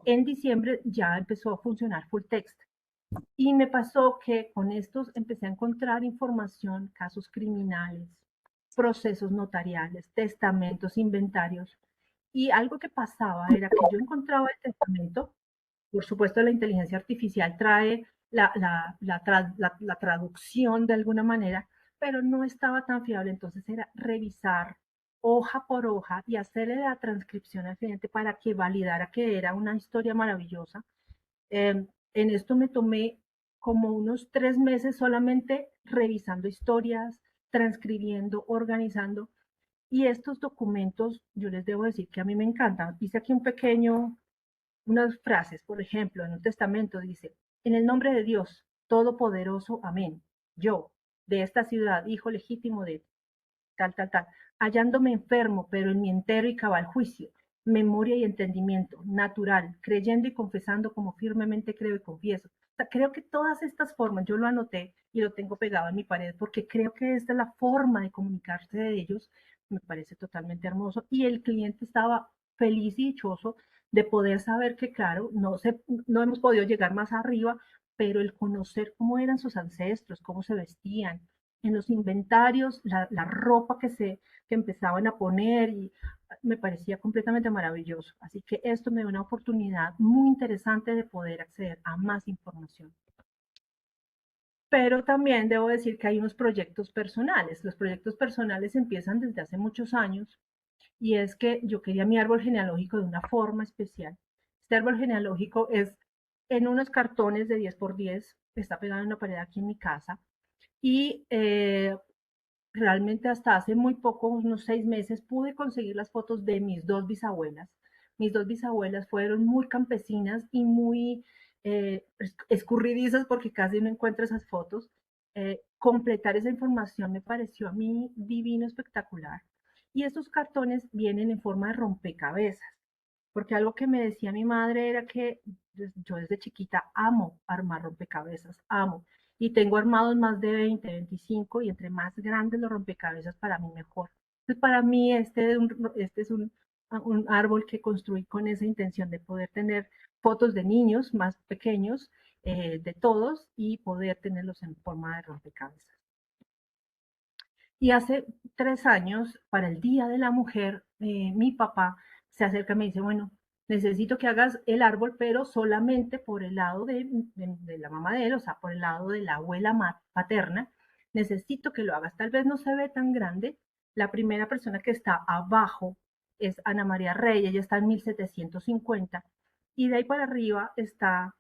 en diciembre ya empezó a funcionar Full Text. Y me pasó que con estos empecé a encontrar información, casos criminales, procesos notariales, testamentos, inventarios. Y algo que pasaba era que yo encontraba el testamento, por supuesto la inteligencia artificial trae la traducción de alguna manera, pero no estaba tan fiable, entonces era revisar hoja por hoja y hacerle la transcripción al cliente para que validara que era una historia maravillosa. En esto me tomé como unos 3 meses solamente revisando historias, transcribiendo, organizando. Y estos documentos, yo les debo decir que a mí me encantan. Hice aquí unas frases, por ejemplo, en un testamento dice, en el nombre de Dios, Todopoderoso, amén. Yo, de esta ciudad, hijo legítimo de tal, hallándome enfermo, pero en mi entero y cabal juicio, memoria y entendimiento, natural, creyendo y confesando como firmemente creo y confieso. O sea, creo que todas estas formas, yo lo anoté y lo tengo pegado en mi pared, porque creo que esta es la forma de comunicarse de ellos, me parece totalmente hermoso, y el cliente estaba feliz y dichoso de poder saber que, claro, no hemos podido llegar más arriba, pero el conocer cómo eran sus ancestros, cómo se vestían, en los inventarios, la ropa que empezaban a poner y me parecía completamente maravilloso. Así que esto me dio una oportunidad muy interesante de poder acceder a más información. Pero también debo decir que hay unos proyectos personales. Los proyectos personales empiezan desde hace muchos años y es que yo quería mi árbol genealógico de una forma especial. Este árbol genealógico es en unos cartones de 10 por 10, está pegado en una pared aquí en mi casa y realmente hasta hace muy poco, unos 6 meses, pude conseguir las fotos de mis dos bisabuelas. Mis dos bisabuelas fueron muy campesinas y muy escurridizas porque casi no encuentro esas fotos. Completar esa información me pareció a mí divino, espectacular. Y estos cartones vienen en forma de rompecabezas, porque algo que me decía mi madre era que yo desde chiquita amo armar rompecabezas, amo. Y tengo armados más de 20, 25 y entre más grandes los rompecabezas para mí mejor. Entonces para mí este es un árbol que construí con esa intención de poder tener fotos de niños más pequeños, de todos, y poder tenerlos en forma de rompecabezas. Y hace 3 años, para el Día de la Mujer, mi papá se acerca y me dice, bueno, necesito que hagas el árbol, pero solamente por el lado de la mamá de él, o sea, por el lado de la abuela paterna, necesito que lo hagas. Tal vez no se ve tan grande. La primera persona que está abajo es Ana María Rey, ella está en 1750, y de ahí para arriba está,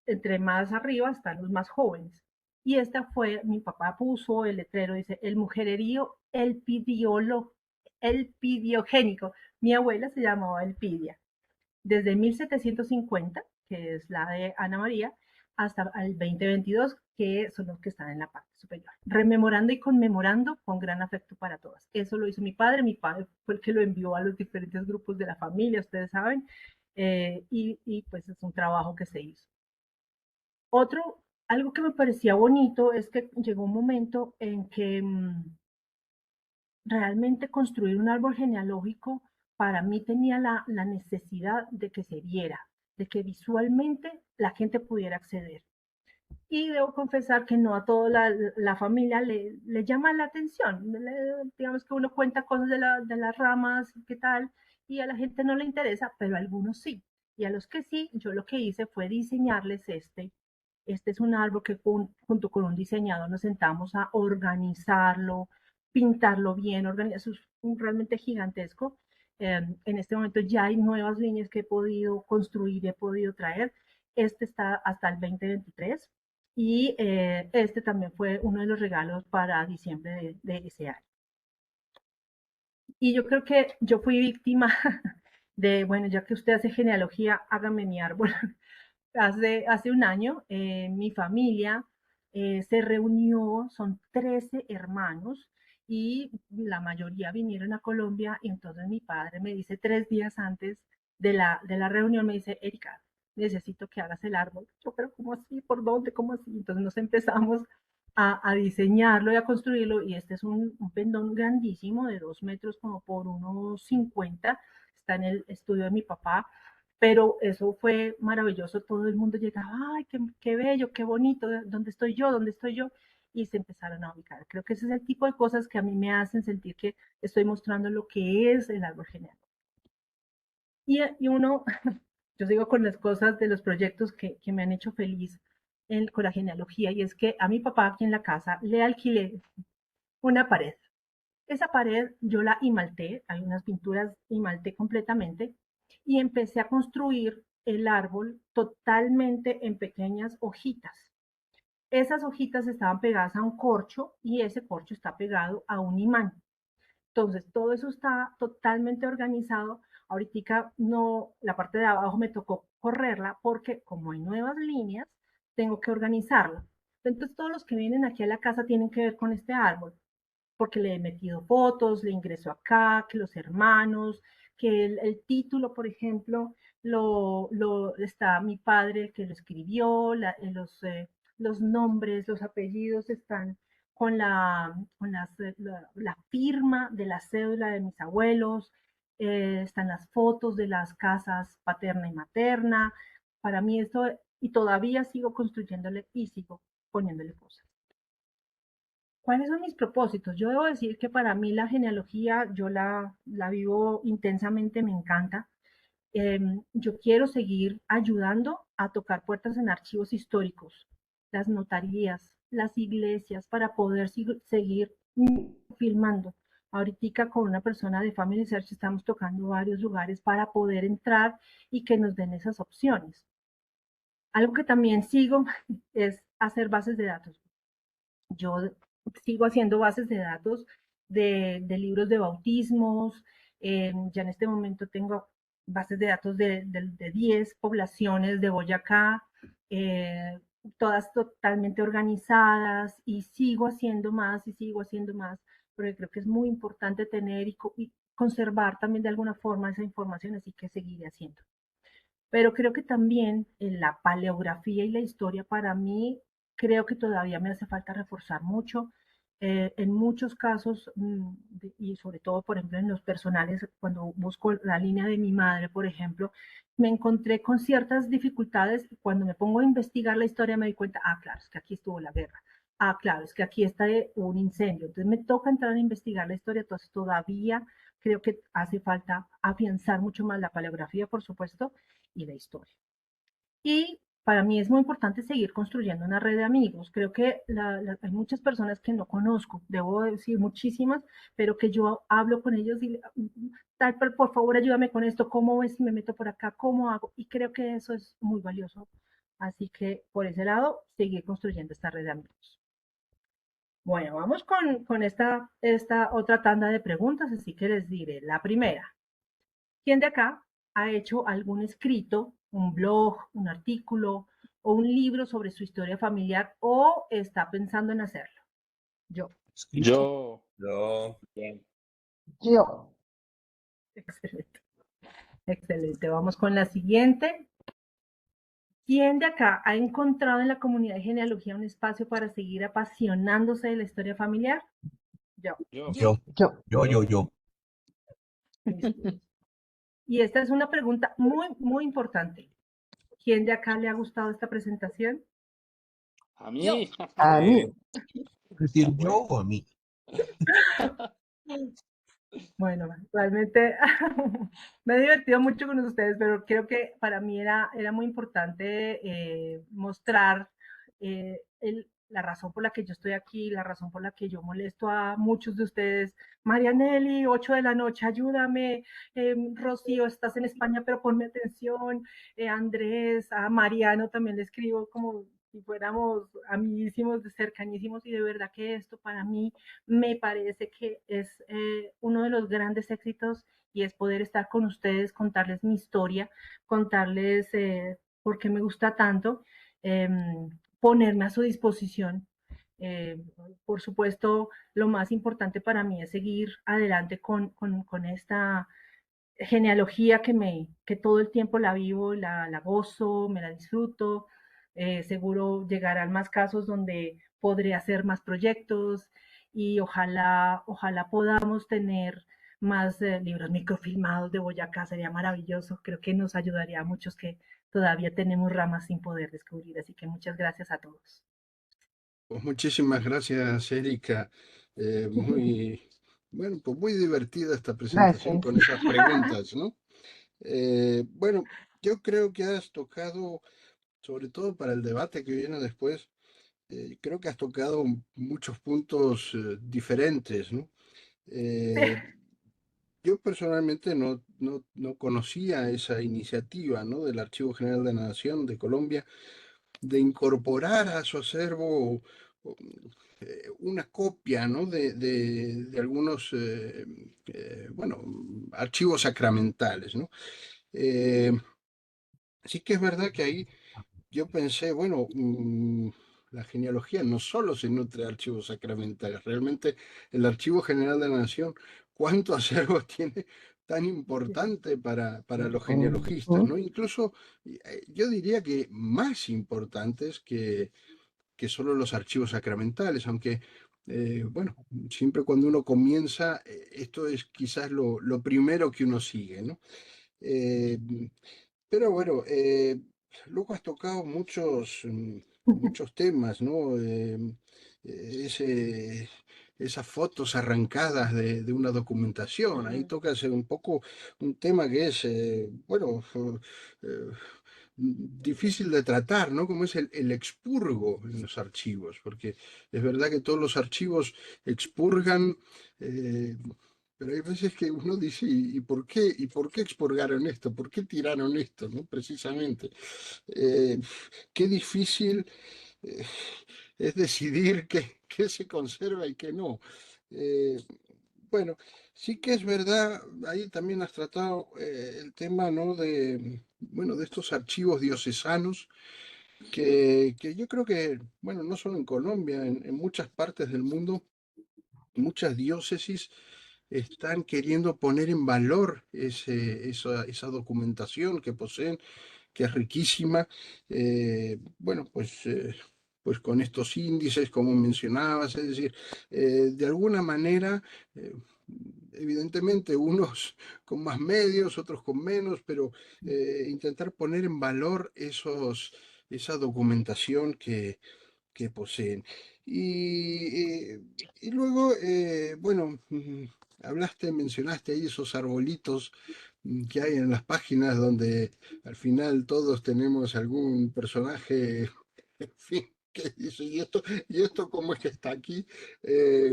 entre más arriba están los más jóvenes. Y esta fue, mi papá puso el letrero, dice, el mujererío, el pidiolo, elpidiogénico. Mi abuela se llamaba Elpidia. Desde 1750, que es la de Ana María, hasta el 2022, que son los que están en la parte superior. Rememorando y conmemorando con gran afecto para todas. Eso lo hizo mi padre fue el que lo envió a los diferentes grupos de la familia, ustedes saben, y pues es un trabajo que se hizo. Algo que me parecía bonito es que llegó un momento en que realmente construir un árbol genealógico para mí tenía la necesidad de que se viera, de que visualmente la gente pudiera acceder. Y debo confesar que no a toda la familia le llama la atención. Digamos que uno cuenta cosas de las ramas, qué tal, y a la gente no le interesa, pero a algunos sí. Y a los que sí, yo lo que hice fue diseñarles este. Este es un árbol que junto con un diseñador nos sentamos a organizarlo, pintarlo bien, eso es realmente gigantesco. En este momento ya hay nuevas líneas que he podido construir y he podido traer. Este está hasta el 2023 y este también fue uno de los regalos para diciembre de ese año. Y yo creo que yo fui víctima de, bueno, ya que usted hace genealogía, hágame mi árbol. Hace un año mi familia se reunió, son 13 hermanos y la mayoría vinieron a Colombia y entonces mi padre me dice 3 días antes de la reunión, me dice, Erika, necesito que hagas el árbol. Yo, pero ¿cómo así? ¿Por dónde? ¿Cómo así? Entonces nos empezamos a diseñarlo y a construirlo y este es un pendón grandísimo de 2 metros como por unos 50, está en el estudio de mi papá, pero eso fue maravilloso, todo el mundo llegaba, ay, qué bello, qué bonito, ¿dónde estoy yo? ¿Dónde estoy yo? Y se empezaron a ubicar. Creo que ese es el tipo de cosas que a mí me hacen sentir que estoy mostrando lo que es el árbol genealógico. Y uno, yo sigo con las cosas de los proyectos que me han hecho feliz con la genealogía, y es que a mi papá aquí en la casa le alquilé una pared. Esa pared yo la imalté, hay unas pinturas imalté completamente, y empecé a construir el árbol totalmente en pequeñas hojitas. Esas hojitas estaban pegadas a un corcho y ese corcho está pegado a un imán. Entonces, todo eso está totalmente organizado. Ahorita no, la parte de abajo me tocó correrla porque como hay nuevas líneas, tengo que organizarla. Entonces, todos los que vienen aquí a la casa tienen que ver con este árbol porque le he metido fotos, le ingreso acá, que los hermanos, que el título, por ejemplo, está mi padre el que lo escribió, los nombres, los apellidos están con la firma de la cédula de mis abuelos, están las fotos de las casas paterna y materna. Para mí esto, y todavía sigo construyéndole y sigo poniéndole cosas. ¿Cuáles son mis propósitos? Yo debo decir que para mí la genealogía, yo la vivo intensamente, me encanta. Yo quiero seguir ayudando a tocar puertas en archivos históricos, las notarías, las iglesias, para poder seguir filmando. Ahorita con una persona de Family Search estamos tocando varios lugares para poder entrar y que nos den esas opciones. Algo que también sigo es hacer bases de datos. Yo sigo haciendo bases de datos de libros de bautismos. Ya en este momento tengo bases de datos de 10 poblaciones de Boyacá, eh, todas totalmente organizadas, y sigo haciendo más y sigo haciendo más, porque creo que es muy importante tener y conservar también de alguna forma esa información, así que seguiré haciendo. Pero creo que también en la paleografía y la historia, para mí, creo que todavía me hace falta reforzar mucho. En muchos casos, y sobre todo, por ejemplo, en los personales, cuando busco la línea de mi madre, por ejemplo, me encontré con ciertas dificultades. Cuando me pongo a investigar la historia me doy cuenta, claro, es que aquí estuvo la guerra. Claro, es que aquí está un incendio. Entonces me toca entrar a investigar la historia, entonces todavía creo que hace falta afianzar mucho más la paleografía, por supuesto, y la historia. Y para mí es muy importante seguir construyendo una red de amigos. Creo que hay muchas personas que no conozco, debo decir muchísimas, pero que yo hablo con ellos y tal, por favor ayúdame con esto, ¿cómo ves si me meto por acá? ¿Cómo hago? Y creo que eso es muy valioso. Así que por ese lado, seguir construyendo esta red de amigos. Bueno, vamos con esta otra tanda de preguntas, así que les diré. La primera, ¿quién de acá ha hecho algún escrito, un blog, un artículo o un libro sobre su historia familiar o está pensando en hacerlo? Yo. Escrito. Yo, Yo, bien. Yo. Excelente. Excelente. Vamos con la siguiente. ¿Quién de acá ha encontrado en la comunidad de genealogía un espacio para seguir apasionándose de la historia familiar? Yo. Yo, Yo, Yo. yo. Listo. Y esta es una pregunta muy, muy importante. ¿Quién de acá le ha gustado esta presentación? a mí. A mí. Es decir, yo Bueno, o a mí. Bueno, realmente me he divertido mucho con ustedes, pero creo que para mí era muy importante mostrar la razón por la que yo estoy aquí, la razón por la que yo molesto a muchos de ustedes. Marianelli, 8 de la noche, ayúdame. Rocío, estás en España, pero ponme atención. Andrés, a Mariano también le escribo como si fuéramos amiguísimos, cercanísimos, y de verdad que esto para mí me parece que es uno de los grandes éxitos y es poder estar con ustedes, contarles mi historia, contarles por qué me gusta tanto, eh, ponerme a su disposición. Eh, por supuesto, lo más importante para mí es seguir adelante con esta genealogía que todo el tiempo la vivo, la gozo, me la disfruto. Seguro llegarán más casos donde podré hacer más proyectos y ojalá podamos tener más libros microfilmados de Boyacá, sería maravilloso. Creo que nos ayudaría a muchos que todavía tenemos ramas sin poder descubrir. Así que muchas gracias a todos. Pues muchísimas gracias, Erika. Muy, bueno, pues muy divertida esta presentación Gracias. con esas preguntas, ¿no? Bueno, yo creo que has tocado, sobre todo para el debate que viene después, creo que has tocado muchos puntos diferentes, ¿no? Eh, yo personalmente no conocía esa iniciativa, ¿no? Del Archivo General de la Nación de Colombia de incorporar a su acervo una copia, ¿no? de algunos, bueno, archivos sacramentales, ¿no? Eh, sí que es verdad que ahí yo pensé, bueno, la genealogía no solo se nutre de archivos sacramentales, realmente el Archivo General de la Nación, ¿cuánto acervo tiene tan importante para los genealogistas, Ujú. ¿no? Incluso yo diría que más importantes que solo los archivos sacramentales, aunque, bueno, siempre cuando uno comienza, esto es quizás lo primero que uno sigue, ¿no? Eh, pero bueno, luego has tocado muchos temas, ¿no? Ese, esas fotos arrancadas de una documentación. Ahí tocas un poco un tema que es, bueno, eh, difícil de tratar, ¿no? Como es el expurgo en los archivos, porque es verdad que todos los archivos expurgan. eh, pero hay veces que uno dice, ¿y por qué? ¿Y por qué expurgaron esto? ¿Por qué tiraron esto? ¿No? Precisamente. Eh, qué difícil eh, es decidir qué se conserva y qué no. Eh, bueno, sí que es verdad, ahí también has tratado el tema, ¿no? Bueno, de estos archivos diocesanos que yo creo que, bueno, no solo en Colombia, en muchas partes del mundo, muchas diócesis están queriendo poner en valor esa documentación que poseen, que es riquísima. Bueno, pues con estos índices, como mencionabas, es decir, de alguna manera, eh, evidentemente unos con más medios, otros con menos, pero intentar poner en valor esa documentación que poseen. Y luego, bueno, mencionaste ahí esos arbolitos que hay en las páginas donde al final todos tenemos algún personaje, en fin, que dice, ¿y esto cómo es que está aquí?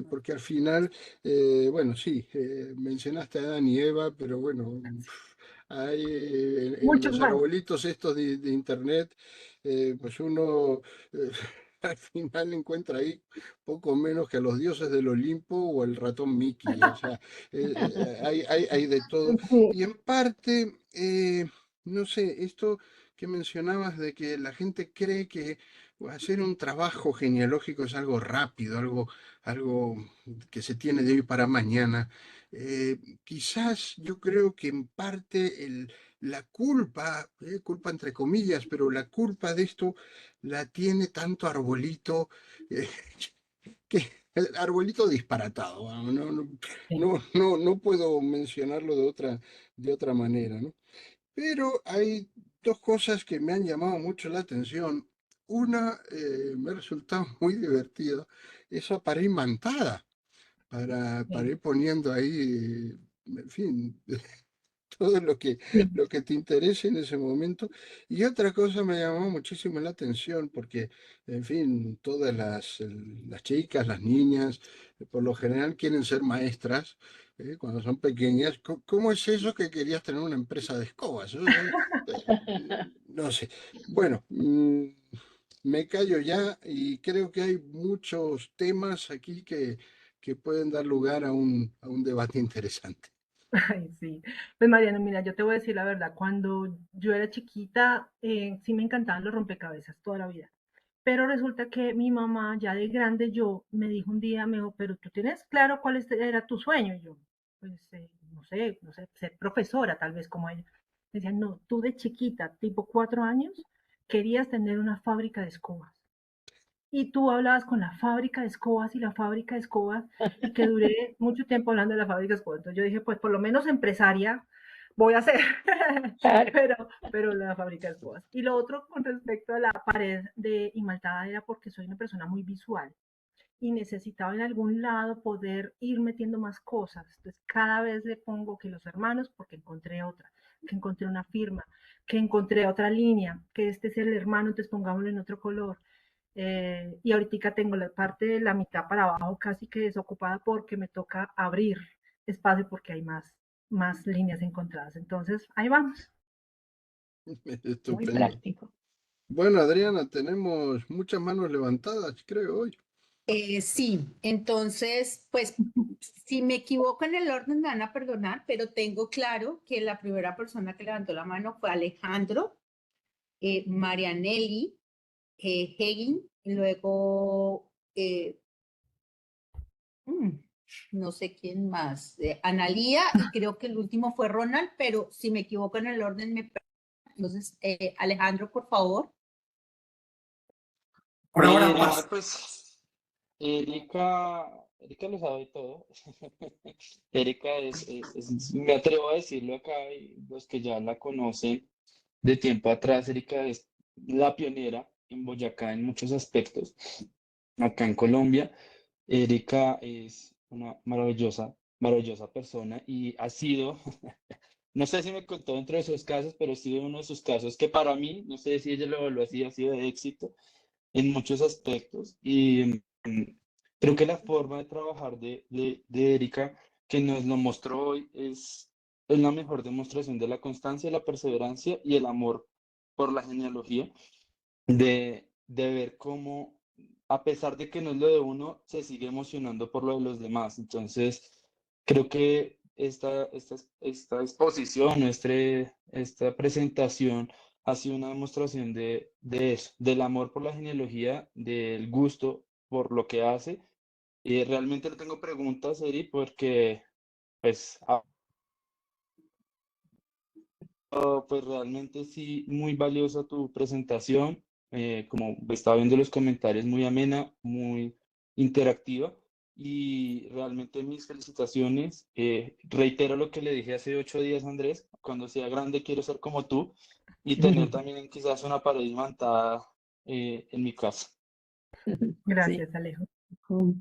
Porque al final, bueno, sí, mencionaste a Adán y Eva, pero bueno, hay en Muchos los más. arbolitos estos de internet, pues uno al final encuentra ahí poco menos que a los dioses del Olimpo o el ratón Mickey. O sea, hay de todo. Sí, Y en parte, no sé, esto que mencionabas de que la gente cree que hacer un trabajo genealógico es algo rápido, algo que se tiene de hoy para mañana. Quizás yo creo que en parte la culpa, culpa entre comillas, pero la culpa de esto la tiene tanto Arbolito, eh, que el Arbolito disparatado, vamos, Sí. no puedo mencionarlo de otra manera, ¿no? Pero hay dos cosas que me han llamado mucho la atención. Una, me ha resultado muy divertida, esa pared imantada, para Sí. ir poniendo ahí, en fin, todo Sí. lo que te interese en ese momento. Y otra cosa me llamó muchísimo la atención porque, en fin, todas las chicas, las niñas, por lo general quieren ser maestras. Cuando son pequeñas. ¿Cómo es eso que querías tener una empresa de escobas? No sé. Bueno, me callo ya y creo que hay muchos temas aquí que pueden dar lugar a un debate interesante. Ay, sí. Pues Mariano, mira, yo te voy a decir la verdad, cuando yo era chiquita, sí me encantaban los rompecabezas toda la vida. Pero resulta que mi mamá, ya de grande, yo me dijo un día, me dijo, pero tú tienes claro cuál era tu sueño. Y yo, pues, no sé, ser profesora, tal vez como ella. Me decía, no, tú de chiquita, tipo 4 años, querías tener una fábrica de escobas. Y tú hablabas con la fábrica de escobas y la fábrica de escobas, y que duré mucho tiempo hablando de la fábrica de escobas. Entonces yo dije, pues por lo menos empresaria voy a ser, claro. pero la fábrica de escobas. Y lo otro con respecto a la pared de imaltada era porque soy una persona muy visual y necesitaba en algún lado poder ir metiendo más cosas. Entonces cada vez le pongo que los hermanos, porque encontré otra, que encontré una firma, que encontré otra línea, que este es el hermano, entonces pongámoslo en otro color. Y ahorita tengo la parte de la mitad para abajo casi que desocupada porque me toca abrir espacio porque hay más líneas encontradas. Entonces, ahí vamos. Muy Estupendo. práctico. Bueno, Adriana, tenemos muchas manos levantadas, creo, hoy. Sí, entonces, pues, si me equivoco en el orden, me van a perdonar, pero tengo claro que la primera persona que levantó la mano fue Alejandro, Marianelli, Hegin, y luego, mm, no sé quién más, Analía, y creo que el último fue Ronald, pero si me equivoco en el orden, me perdonan. Entonces, Alejandro, por favor. Por ahora pasa. Pues Erika lo sabe todo. Erika me atrevo a decirlo acá, y los que ya la conocen de tiempo atrás, Erika es la pionera en Boyacá en muchos aspectos. Acá en Colombia, Erika es una maravillosa persona y ha sido, no sé si me contó dentro de esos casos, pero ha sido uno de sus casos que para mí, no sé si ella lo evaluó así, ha sido de éxito en muchos aspectos. Y creo que la forma de trabajar de Erika, que nos lo mostró hoy, es la mejor demostración de la constancia, la perseverancia y el amor por la genealogía, de ver cómo, a pesar de que no es lo de uno, se sigue emocionando por lo de los demás. Entonces, creo que esta exposición, esta presentación ha sido una demostración de eso, del amor por la genealogía, del gusto por lo que hace. Y realmente le tengo preguntas, Eri, porque pues, pues realmente sí, muy valiosa tu presentación. Como estaba viendo los comentarios, muy amena, muy interactiva. Y realmente mis felicitaciones. Reitero lo que le dije hace 8 días a Andrés: cuando sea grande quiero ser como tú y tener también quizás una pared imantada en mi casa. Sí. Gracias, Alejo. Mm.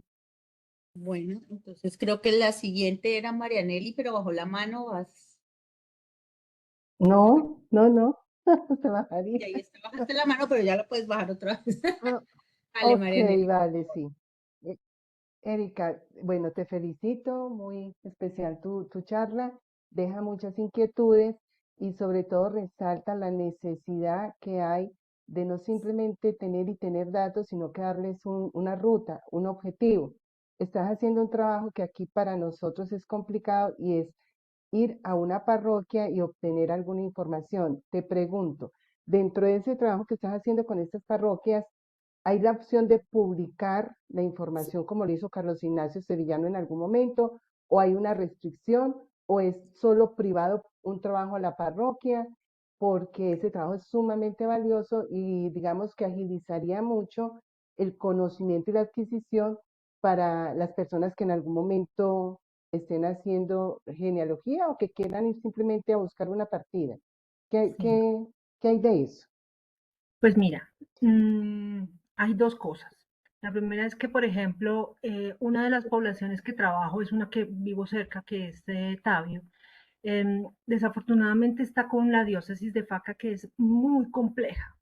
Bueno, entonces creo que la siguiente era Marianelli, pero bajo la mano vas. No, no, no. Se Y bajaría. ahí está, bajaste la mano, pero ya la puedes bajar otra vez. Ah, Dale, ok, Marianelli. vale, sí. E- Erika, bueno, te felicito, muy especial tu charla, deja muchas inquietudes y sobre todo resalta la necesidad que hay de no simplemente tener y tener datos, sino que darles una ruta, un objetivo. Estás haciendo un trabajo que aquí para nosotros es complicado y es ir a una parroquia y obtener alguna información. Te pregunto, dentro de ese trabajo que estás haciendo con estas parroquias, ¿hay la opción de publicar la información como lo hizo Carlos Ignacio Sevillano en algún momento? ¿O hay una restricción? ¿O es solo privado un trabajo a la parroquia? Porque ese trabajo es sumamente valioso y digamos que agilizaría mucho el conocimiento y la adquisición para las personas que en algún momento estén haciendo genealogía o que quieran ir simplemente a buscar una partida. ¿Qué, Sí. qué, qué hay de eso? Pues mira, hay dos cosas. La primera es que, por ejemplo, una de las poblaciones que trabajo es una que vivo cerca, que es Tabio. Desafortunadamente está con la diócesis de Faca, que es muy compleja,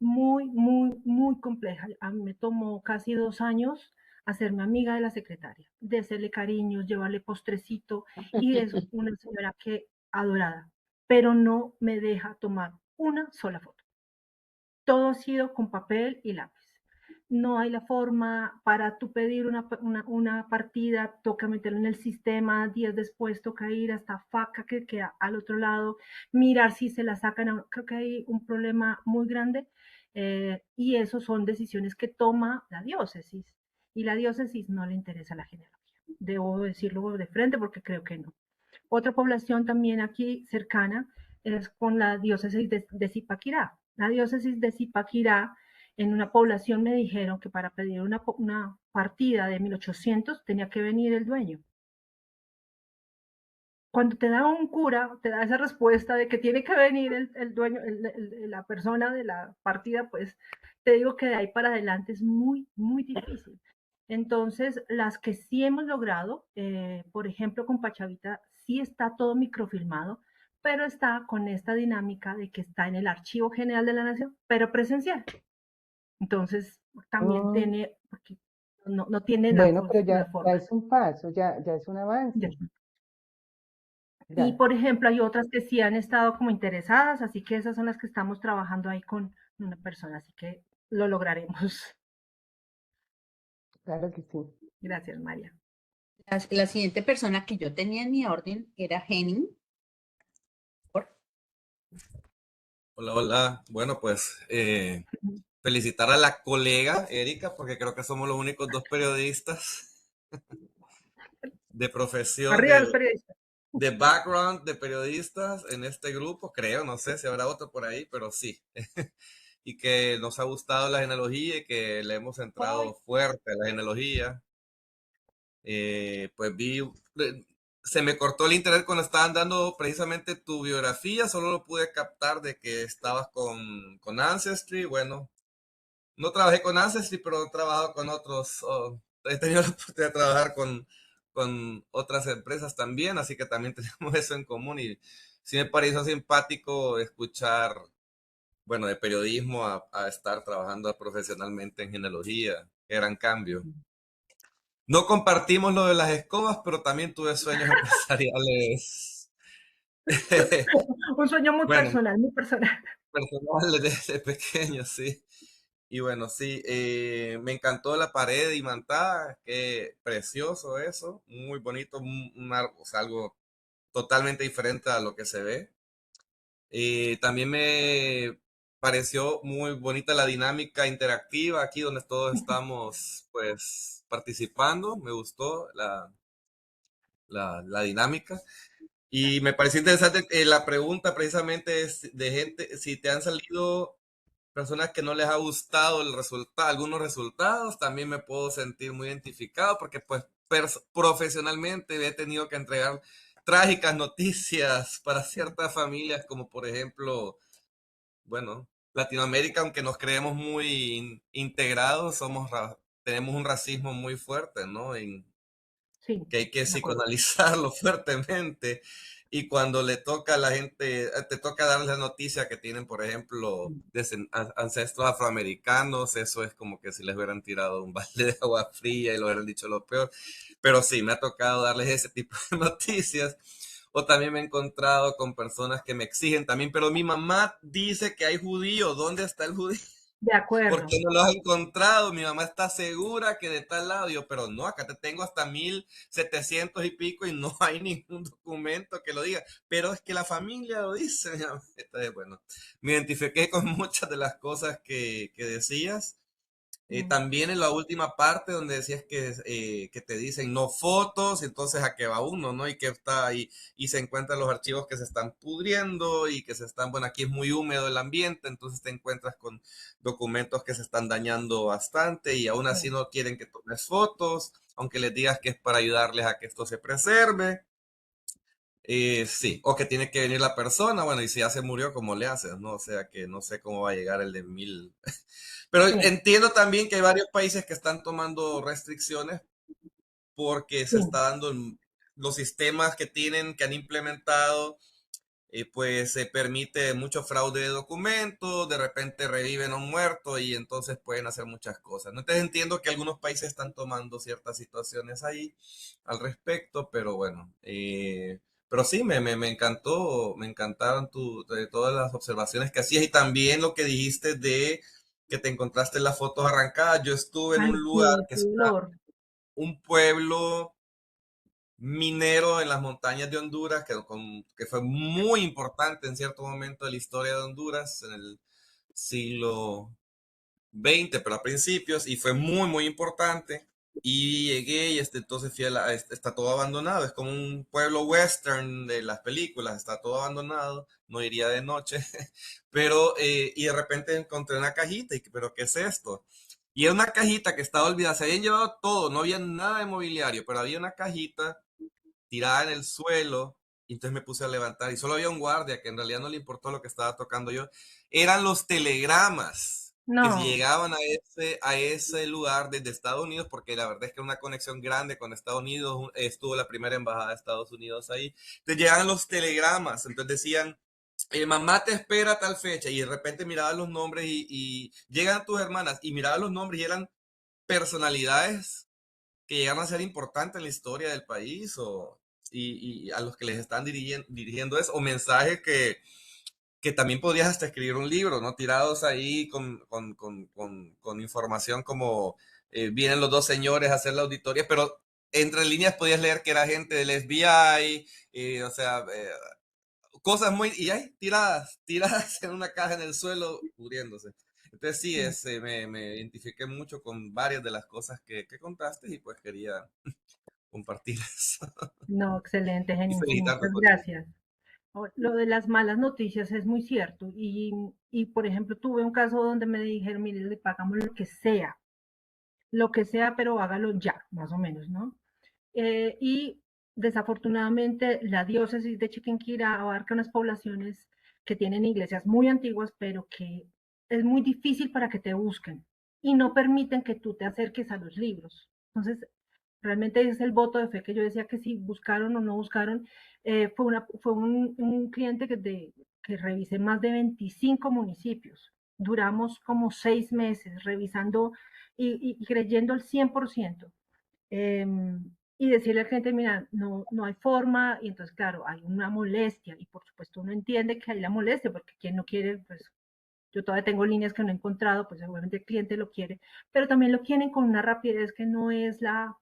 muy, muy, muy compleja. A mí me tomó casi 2 años hacerme amiga de la secretaria, de hacerle cariños, llevarle postrecito, y es una señora que adorada, pero no me deja tomar una sola foto. Todo ha sido con papel y lápiz. No hay la forma para tú pedir una partida, toca meterlo en el sistema, días después toca ir hasta FACA que queda al otro lado, mirar si se la sacan. Creo que hay un problema muy grande y eso son decisiones que toma la diócesis y la diócesis no le interesa la genealogía. Debo decirlo de frente porque creo que no. Otra población también aquí cercana es con la diócesis de Zipaquirá. La diócesis de Zipaquirá, en una población me dijeron que para pedir una partida de 1800 tenía que venir el dueño. Cuando te da un cura, te da esa respuesta de que tiene que venir el dueño, la persona de la partida, pues te digo que de ahí para adelante es muy, muy difícil. Entonces, las que sí hemos logrado, por ejemplo, con Pachavita, sí está todo microfilmado, pero está con esta dinámica de que está en el Archivo General de la Nación, pero presencial. Entonces, también Mm, tiene, porque no tiene bueno, pero la ya forma. es un paso, ya es un Ya. avance. Y, Ya, por ejemplo, hay otras que sí han estado como interesadas, así que esas son las que estamos trabajando ahí con una persona, así que lo lograremos. claro que sí. Gracias, María. La siguiente persona que yo tenía en mi orden era Henning. Hola, hola. Bueno, pues felicitar a la colega Erika, porque creo que somos los únicos dos periodistas de profesión, Arriba los periodistas. de background de periodistas en este grupo, creo, no sé si habrá otro por ahí, pero sí. Y que nos ha gustado la genealogía y que le hemos entrado fuerte a la genealogía. Pues se me cortó el internet cuando estaban dando precisamente tu biografía, solo lo pude captar de que estabas con Ancestry. Bueno, no trabajé con Ancestry, pero he trabajado con otros, he tenido la oportunidad de trabajar con otras empresas también, así que también tenemos eso en común y sí me pareció simpático escuchar, bueno, de periodismo a estar trabajando profesionalmente en genealogía, qué gran cambio. No compartimos lo de las escobas, pero también tuve sueños empresariales. Un sueño muy Bueno, personal, muy personal. personales desde pequeño, sí. Y bueno, sí, me encantó la pared imantada, qué precioso eso, muy bonito, o sea, algo totalmente diferente a lo que se ve. También me pareció muy bonita la dinámica interactiva aquí donde todos estamos pues participando, me gustó la dinámica. Y me pareció interesante la pregunta precisamente es de gente, si te han salido personas que no les ha gustado el resultado, algunos resultados, también me puedo sentir muy identificado porque pues profesionalmente he tenido que entregar trágicas noticias para ciertas familias, como por ejemplo, bueno, Latinoamérica, aunque nos creemos muy integrados, tenemos un racismo muy fuerte, ¿no? Sí, Que hay que de acuerdo. psicoanalizarlo fuertemente. Y cuando le toca a la gente, te toca darles la noticia que tienen, por ejemplo, ancestros afroamericanos, eso es como que si les hubieran tirado un balde de agua fría y lo hubieran dicho lo peor. Pero sí, me ha tocado darles ese tipo de noticias. O también me he encontrado con personas que me exigen también, pero mi mamá dice que hay judío, ¿dónde está el judío? De ¿Por acuerdo. qué no lo has encontrado? Mi mamá está segura que de tal lado. Yo, pero no, acá te tengo hasta 1700 y pico y no hay ningún documento que lo diga. Pero es que la familia lo dice. Mi mamá. Entonces, bueno, me identifiqué con muchas de las cosas que decías. Mm, También en la última parte donde decías que te dicen no fotos, entonces a qué va uno, ¿no? Y que está ahí y se encuentran los archivos que se están pudriendo y que se están, bueno, aquí es muy húmedo el ambiente, entonces te encuentras con documentos que se están dañando bastante y aún así sí, no quieren que tomes fotos, aunque les digas que es para ayudarles a que esto se preserve. Sí, o que tiene que venir la persona, bueno, y si ya se murió, ¿cómo le haces, no? O sea que no sé cómo va a llegar el de 1000. Pero sí, entiendo también que hay varios países que están tomando restricciones porque se sí. está dando los sistemas que tienen, que han implementado, pues se permite mucho fraude de documentos, de repente reviven a un muerto y entonces pueden hacer muchas cosas, ¿no? Entonces entiendo que algunos países están tomando ciertas situaciones ahí al respecto, pero bueno, pero sí, me encantó, me encantaron todas las observaciones que hacías y también lo que dijiste de que te encontraste las fotos arrancadas. Yo estuve en Ay, un lugar sí, que qué es dolor. un pueblo minero en las montañas de Honduras, que fue muy importante en cierto momento de la historia de Honduras, en el siglo XX, pero a principios, y fue muy, muy importante. Y llegué y entonces está todo abandonado, es como un pueblo western de las películas, está todo abandonado, no iría de noche, pero, y de repente encontré una cajita, pero ¿qué es esto? Y era una cajita que estaba olvidada, se habían llevado todo, no había nada de mobiliario, pero había una cajita tirada en el suelo, y entonces me puse a levantar, y solo había un guardia que en realidad no le importó lo que estaba tocando yo. Eran los telegramas que No, llegaban a ese lugar desde Estados Unidos, porque la verdad es que era una conexión grande con Estados Unidos, estuvo la primera embajada de Estados Unidos ahí. Entonces llegaban los telegramas, entonces decían, mamá te espera a tal fecha, y de repente miraba los nombres y llegan tus hermanas, y miraba los nombres y eran personalidades que llegaron a ser importantes en la historia del país y a los que les están dirigiendo eso, o mensajes que también podrías hasta escribir un libro, ¿no? Tirados ahí con información como vienen los dos señores a hacer la auditoría, pero entre líneas podías leer que era gente del FBI, o sea, cosas muy, y ahí tiradas en una caja en el suelo, pudriéndose. Entonces sí, sí. me identifiqué mucho con varias de las cosas que contaste y pues quería compartir eso. No, excelente, Y Jenny, sí, felicitarte muchas por eso. gracias. Lo de las malas noticias es muy cierto. Por ejemplo, tuve un caso donde me dijeron, mire, le pagamos lo que sea, pero hágalo ya, más o menos, ¿no? Y desafortunadamente la diócesis de Chiquinquirá abarca unas poblaciones que tienen iglesias muy antiguas, pero que es muy difícil para que te busquen y no permiten que tú te acerques a los libros. Entonces, realmente es el voto de fe que yo decía que si buscaron o no buscaron. Fue un cliente que revisé más de 25 municipios. Duramos como 6 meses revisando y creyendo al 100%. Y decirle al cliente, mira, no hay forma, y entonces, claro, hay una molestia, y por supuesto uno entiende que hay la molestia, porque quien no quiere, pues yo todavía tengo líneas que no he encontrado, pues obviamente el cliente lo quiere, pero también lo quieren con una rapidez que no es la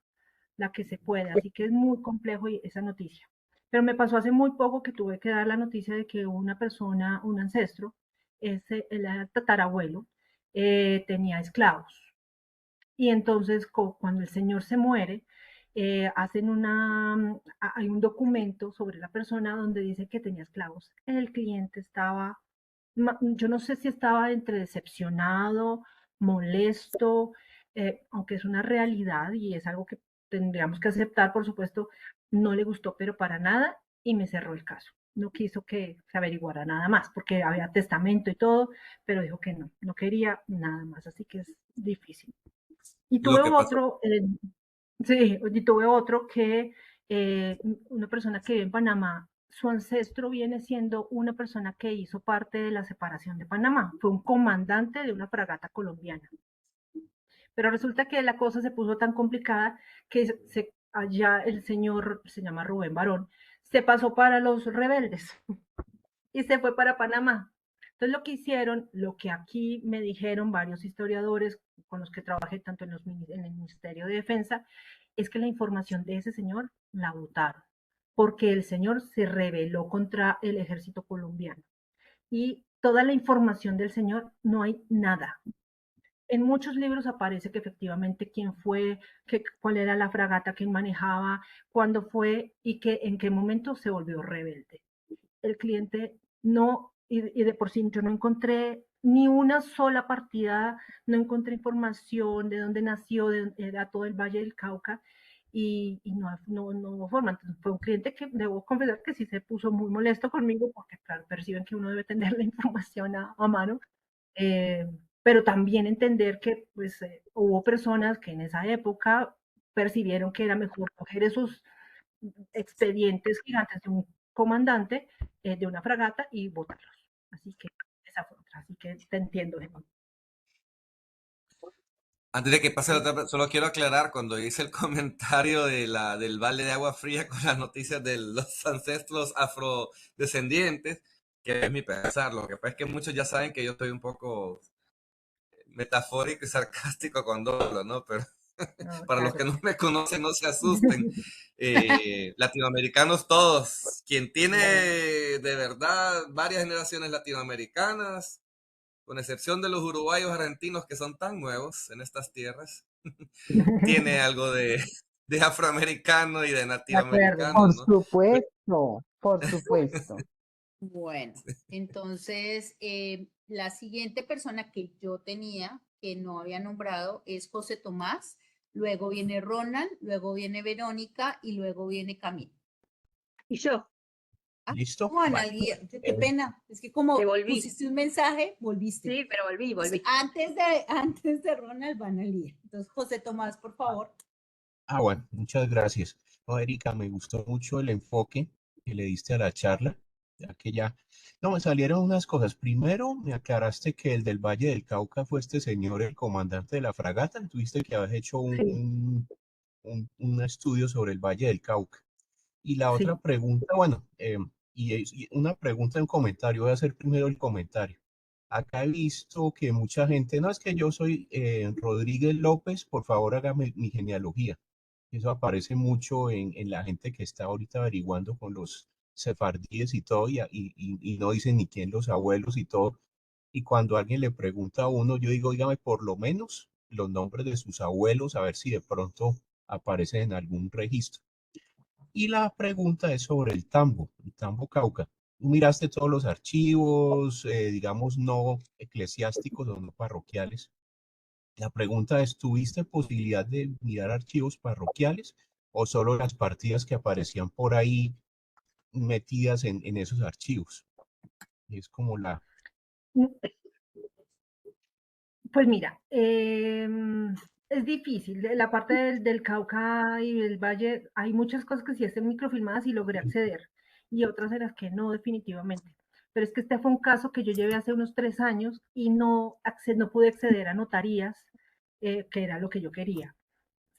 que se puede, así que es muy complejo esa noticia. Pero me pasó hace muy poco que tuve que dar la noticia de que una persona, un ancestro, el tatarabuelo, tenía esclavos. Y entonces cuando el señor se muere, hay un documento sobre la persona donde dice que tenía esclavos. El cliente estaba, yo no sé si estaba entre decepcionado, molesto, aunque es una realidad y es algo que tendríamos que aceptar, por supuesto, no le gustó, pero para nada, y me cerró el caso. No quiso que se averiguara nada más, porque había testamento y todo, pero dijo que no quería nada más, así que es difícil. Y Lo tuve que pasó. otro, sí, y tuve otro que una persona que vive en Panamá, su ancestro viene siendo una persona que hizo parte de la separación de Panamá, fue un comandante de una fragata colombiana. Pero resulta que la cosa se puso tan complicada que allá el señor, se llama Rubén Barón, se pasó para los rebeldes y se fue para Panamá. Entonces lo que hicieron, lo que aquí me dijeron varios historiadores con los que trabajé tanto en el Ministerio de Defensa, es que la información de ese señor la botaron, porque el señor se rebeló contra el ejército colombiano. Y toda la información del señor no hay nada. En muchos libros aparece que efectivamente quién fue, cuál era la fragata que manejaba, cuándo fue y que en qué momento se volvió rebelde. El cliente no, y de por sí yo no encontré ni una sola partida, no encontré información de dónde nació, era todo el Valle del Cauca, y no hubo forma. Entonces fue un cliente que debo confesar que sí se puso muy molesto conmigo, porque claro, perciben que uno debe tener la información a mano, eh, pero también entender que pues, hubo personas que en esa época percibieron que era mejor coger esos expedientes gigantes de un comandante de una fragata y botarlos. Así que esa fue otra. Así que te entiendo, Gemma. Antes de que pase la otra, solo quiero aclarar, cuando hice el comentario del balde de agua fría con las noticias de los ancestros afrodescendientes, que es mi pesar. Lo que pasa es que muchos ya saben que yo estoy un poco metafórico y sarcástico cuando hablo, ¿no? Pero No, para los claro. que no me conocen, no se asusten. Latinoamericanos todos. Quien tiene de verdad varias generaciones latinoamericanas, con excepción de los uruguayos argentinos que son tan nuevos en estas tierras, tiene algo de afroamericano y de De acuerdo. latinoamericano, Por ¿no? supuesto, por supuesto. Bueno, entonces la siguiente persona que yo tenía, que no había nombrado, es José Tomás, luego viene Ronald, luego viene Verónica y luego viene Camila. Y yo, Ah, ¿Listo? Juana, Vale. qué pena, es que como te volví. pusiste un mensaje, volviste. Sí, pero volví. Antes de Ronald van a Lía. Entonces, José Tomás, por favor. Bueno, muchas gracias. No, Erika, me gustó mucho el enfoque que le diste a la charla, ya que ya, no, me salieron unas cosas. Primero, me aclaraste que el del Valle del Cauca fue este señor, el comandante de la fragata. Tuviste que haber hecho Sí, un estudio sobre el Valle del Cauca. Y la otra sí. pregunta, bueno, y una pregunta, un comentario, voy a hacer primero el comentario. Acá he visto que mucha gente, no es que yo soy Rodríguez López, por favor hágame mi genealogía. Eso aparece mucho en la gente que está ahorita averiguando con los sefardíes y todo, y no dicen ni quién los abuelos y todo. Y cuando alguien le pregunta a uno, yo digo, dígame por lo menos los nombres de sus abuelos, a ver si de pronto aparecen en algún registro. Y la pregunta es sobre el Tambo Cauca. Tú miraste todos los archivos, digamos, no eclesiásticos o no parroquiales. La pregunta es, ¿tuviste posibilidad de mirar archivos parroquiales o solo las partidas que aparecían por ahí metidas en esos archivos? Es como la... Pues mira, es difícil. De la parte del Cauca y del Valle, hay muchas cosas que sí están microfilmadas y logré acceder, y otras en las que no, definitivamente. Pero es que este fue un caso que yo llevé hace unos 3 años y no pude acceder a notarías, que era lo que yo quería.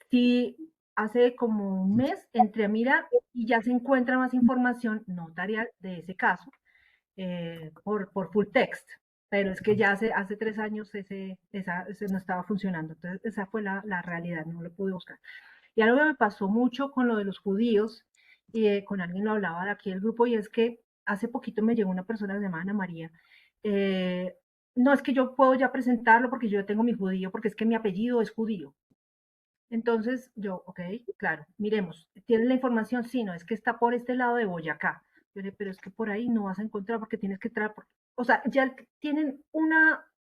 Sí, hace como un mes entré a mirar y ya se encuentra más información notarial de ese caso, por full text, pero es que ya hace 3 años ese no estaba funcionando. Entonces, esa fue la realidad, no lo pude buscar. Y algo que me pasó mucho con lo de los judíos, y con alguien lo hablaba de aquí del grupo, y es que hace poquito me llegó una persona que se llama Ana María. eh, no es que yo puedo ya presentarlo porque yo tengo mi judío, porque es que mi apellido es judío. Entonces yo, ok, claro, miremos, ¿tienes la información? Sí, no, es que está por este lado de Boyacá. Yo le, pero es que por ahí no vas a encontrar porque tienes que entrar, o sea, ya tienen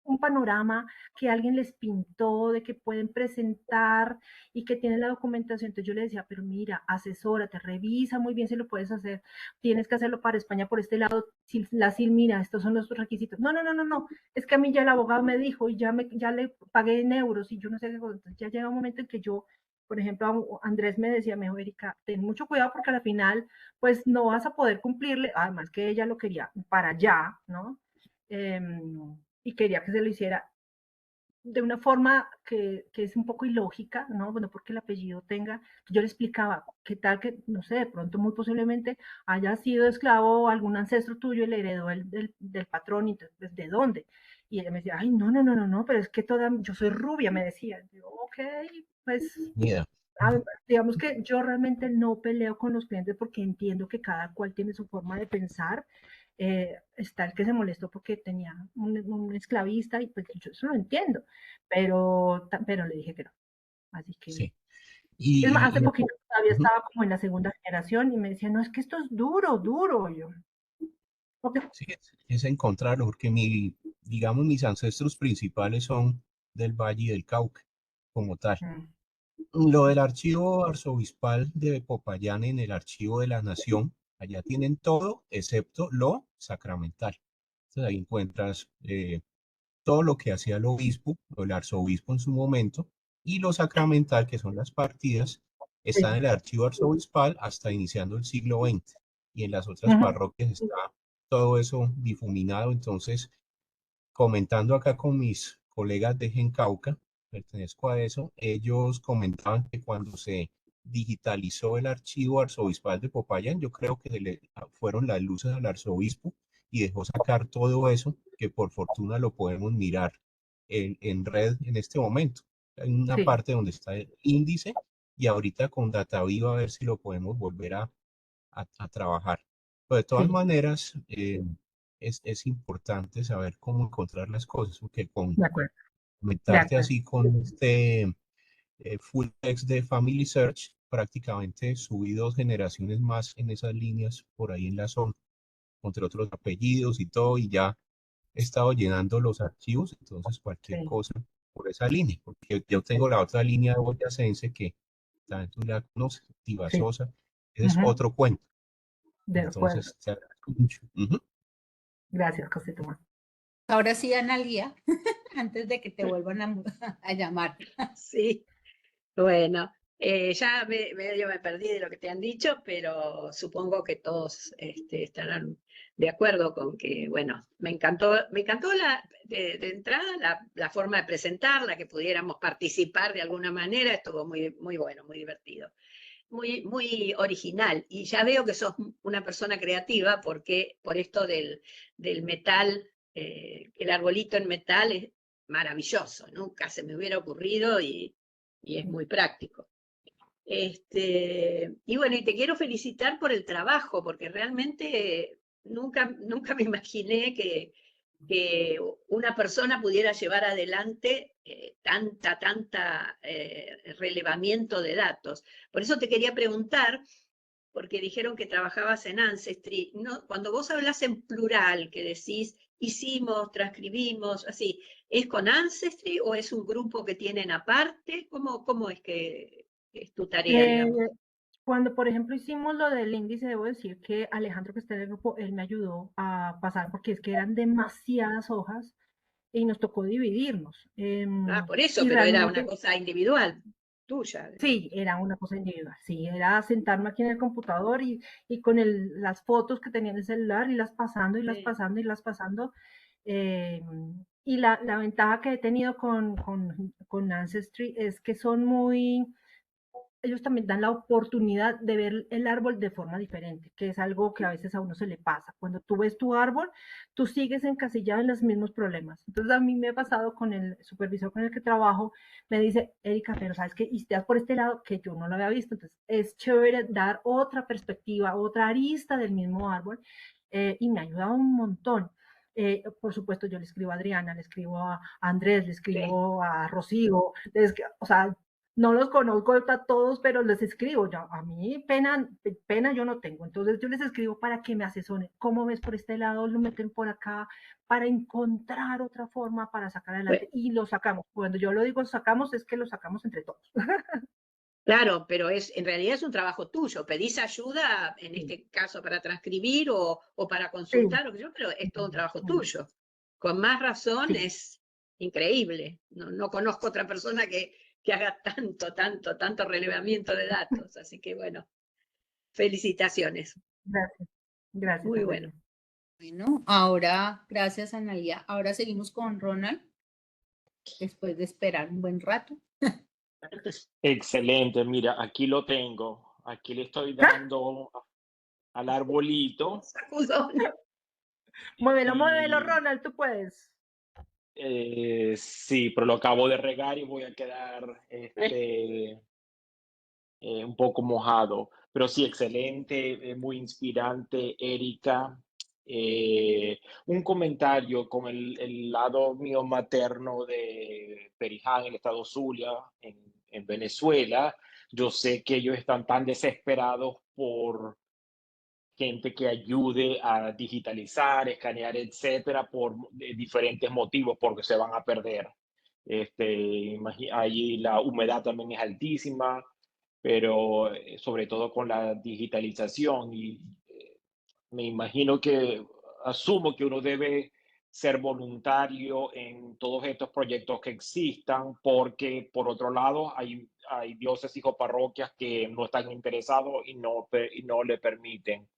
un panorama que alguien les pintó de que pueden presentar y que tienen la documentación. Entonces yo le decía, pero mira, asesórate, revisa muy bien si lo puedes hacer, tienes que hacerlo para España por este lado, la CIL, mira, estos son los requisitos. No, no, no, no, no, es que a mí ya el abogado me dijo y ya le pagué en euros y yo no sé qué cosa. Entonces ya llega un momento en que yo, por ejemplo, Andrés me decía, mejor Erika, ten mucho cuidado porque al final, pues no vas a poder cumplirle, además que ella lo quería para allá, ¿no? Y quería que se lo hiciera. de una forma que es un poco ilógica, ¿no? Bueno, porque el apellido tenga, yo le explicaba, ¿qué tal que, no sé, de pronto muy posiblemente haya sido esclavo algún ancestro tuyo y le heredó del patrón, y entonces, ¿de dónde? Y ella me decía, ay, no, no, no, no, no, pero es que yo soy rubia, me decía. Yo, ok, pues Mira, digamos que yo realmente no peleo con los clientes porque entiendo que cada cual tiene su forma de pensar. Está el que se molestó porque tenía un esclavista y pues yo eso lo entiendo, pero le dije que no. Así que, sí. es más, Y hace poquito todavía ujú, estaba como en la segunda generación y me decía, no, es que esto es duro, duro. Y yo, ok. sí, es encontrarlo, porque digamos, mis ancestros principales son del Valle y del Cauca, como tal. Mm, Lo del archivo arzobispal de Popayán en el archivo de la Nación, allá tienen todo excepto lo sacramental. Entonces ahí encuentras todo lo que hacía el obispo o el arzobispo en su momento, y lo sacramental, que son las partidas, está en sí. el archivo arzobispal hasta iniciando el siglo XX, y en las otras Ujú, parroquias está todo eso difuminado. Entonces, comentando acá con mis colegas de Gencauca, pertenezco a eso, ellos comentaban que cuando se digitalizó el archivo arzobispal de Popayán, yo creo que fueron las luces al arzobispo y dejó sacar todo eso, que por fortuna lo podemos mirar en red en este momento. Hay una sí, parte donde está el índice, y ahorita con DataViva a ver si lo podemos volver a trabajar. Pero de todas sí, maneras, es importante saber cómo encontrar las cosas, porque con de acuerdo, de comentarte acuerdo. así con este full text de Family Search, prácticamente subí 2 generaciones más en esas líneas por ahí en la zona, entre otros apellidos y todo, y ya he estado llenando los archivos. Entonces cualquier Sí, cosa por esa línea, porque yo tengo la otra línea de boyacense que también tú la conoces, sí. Tibasosa, ese es Ujú, otro cuento. de acuerdo. Entonces te agradezco mucho. Ujú. Gracias, José Tomás. Ahora sí, Analía, antes de que te vuelvan a llamar. Sí, bueno, ya medio me perdí de lo que te han dicho, pero supongo que todos estarán de acuerdo con que, bueno, me encantó de entrada la forma de presentarla, que pudiéramos participar de alguna manera, estuvo muy, muy bueno, muy divertido, muy, muy original. Y ya veo que sos una persona creativa porque por esto del metal, el arbolito en metal es maravilloso, nunca se me hubiera ocurrido y es muy práctico. Y bueno, y te quiero felicitar por el trabajo, porque realmente nunca me imaginé que una persona pudiera llevar adelante tanta relevamiento de datos. Por eso te quería preguntar, porque dijeron que trabajabas en Ancestry, ¿no? Cuando vos hablas en plural, que decís hicimos, transcribimos, así, ¿es con Ancestry o es un grupo que tienen aparte? ¿Cómo es que es tu tarea, Eh, digamos? Cuando, por ejemplo, hicimos lo del índice, debo decir que Alejandro, que está en el grupo, él me ayudó a pasar porque es que eran demasiadas hojas y nos tocó dividirnos. Ah, por eso, Y pero era una realmente, cosa individual, tuya. sí, era una cosa individual. Sí, era sentarme aquí en el computador y con las fotos que tenía en el celular, y las pasando y las Sí. pasando y las pasando. Eh, y la ventaja que he tenido con Ancestry es que son muy, ellos también dan la oportunidad de ver el árbol de forma diferente, que es algo que a veces a uno se le pasa. Cuando tú ves tu árbol, tú sigues encasillado en los mismos problemas. Entonces a mí me ha pasado con el supervisor con el que trabajo, me dice, Erika, pero sabes que y te das por este lado que yo no lo había visto. Entonces es chévere dar otra perspectiva, otra arista del mismo árbol, y me ha ayudado un montón. Por supuesto, yo le escribo a Adriana, le escribo a Andrés, le Sí. escribo a Rocío, o sea, no los conozco a todos, pero les escribo. Yo, a mí pena yo no tengo. Entonces yo les escribo para que me asesoren. ¿Cómo ves por este lado? Lo meten por acá para encontrar otra forma para sacar Bueno, adelante. Y lo sacamos. Cuando yo lo digo sacamos, es que lo sacamos entre todos. claro, pero en realidad es un trabajo tuyo. ¿Pedís ayuda, en Sí, este caso, para transcribir o para sí, consultar, o qué sé yo, pero es todo un trabajo tuyo. Con más razón sí. es increíble. No conozco otra persona que haga tanto relevamiento de datos. Así que bueno, felicitaciones. Gracias. Gracias, Muy bueno. Analia. Bueno, ahora, gracias, Analía. Ahora seguimos con Ronald. después de esperar un buen rato. Excelente, mira, aquí lo tengo. Aquí le estoy dando al arbolito. Sacudón. Muévelo, Y muévelo, Ronald, tú puedes. sí, pero lo acabo de regar y voy a quedar un poco mojado. Pero sí, excelente, muy inspirante, Erika. Un comentario con el lado mío materno de Perijá, en el estado Zulia, en Venezuela. Yo sé que ellos están tan desesperados por gente que ayude a digitalizar, escanear, etcétera, por diferentes motivos, porque se van a perder. Ahí la humedad también es altísima, pero sobre todo con la digitalización y me imagino que asumo que uno debe ser voluntario en todos estos proyectos que existan, porque por otro lado hay diócesis o parroquias que no están interesados y no le permiten.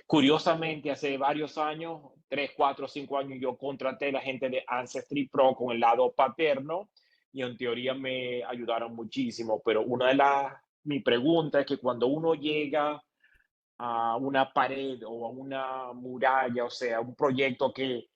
Curiosamente, hace varios años, 3, 4, 5 años, yo contraté a la gente de Ancestry Pro con el lado paterno y en teoría me ayudaron muchísimo, pero mi pregunta es que cuando uno llega a una pared o a una muralla, o sea, un proyecto que